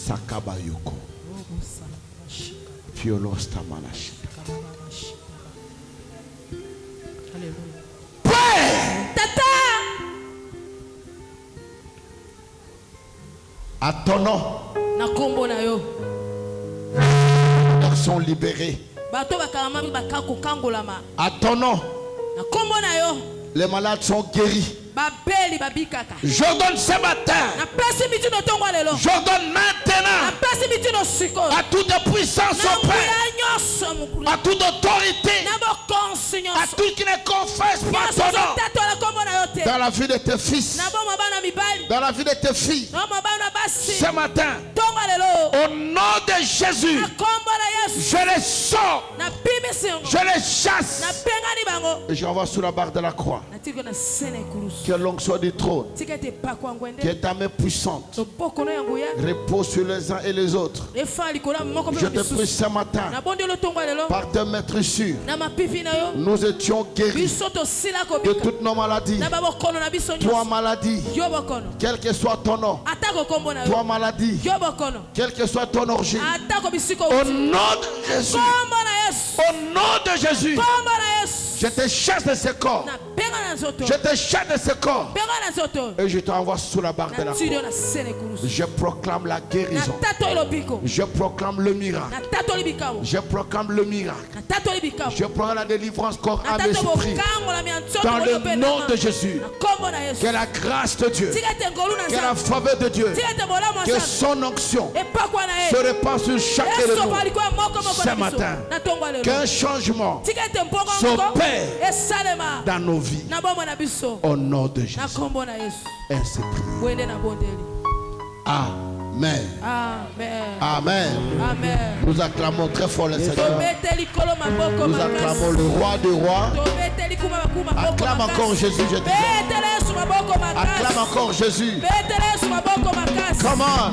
Sakabayoko. Fiolosta manashi. Tata. À ton nom. Na kombo na yo. Ils sont libérés. Bato bakamami bakako kangolama. À ton nom. Na kombo na yo. Les malades sont guéris. J'ordonne ce matin. J'ordonne maintenant. À toute puissance au Père. À toute autorité. À tout qui ne confesse pas ton nom. Dans la vie de tes fils. Dans la vie de tes filles. Ce matin. Au nom de Jésus. Je les sors. Je les chasse. Et j'envoie sous la barre de la croix. Que l'onction du trône, qui est ta main puissante, repose sur les uns et les autres. Je te prie ce matin, par tes maîtrissures, nous étions guéris de toutes nos maladies. Toi maladie, quel que soit ton nom, toi maladie, quel que soit ton origine, au nom de Jésus, au nom de Jésus, je te chasse de ce corps. Je te chasse de ce corps. Et je t'envoie sous la barre de la croix. Je proclame la guérison. Je proclame le miracle. Je proclame le miracle. Je proclame la délivrance corps, âme et esprit. Dans le nom de Jésus. Que la grâce de Dieu, que la faveur de Dieu, que son onction se répand sur chacun de nous ce matin. Qu'un changement s'opère dans nos vies. Au nom de Jésus. Ainsi prié. Amen. Amen. Amen. Nous acclamons très fort le Seigneur. Nous acclamons le roi des rois. Acclame encore Jésus, je dis. Acclame encore Jésus. Comment?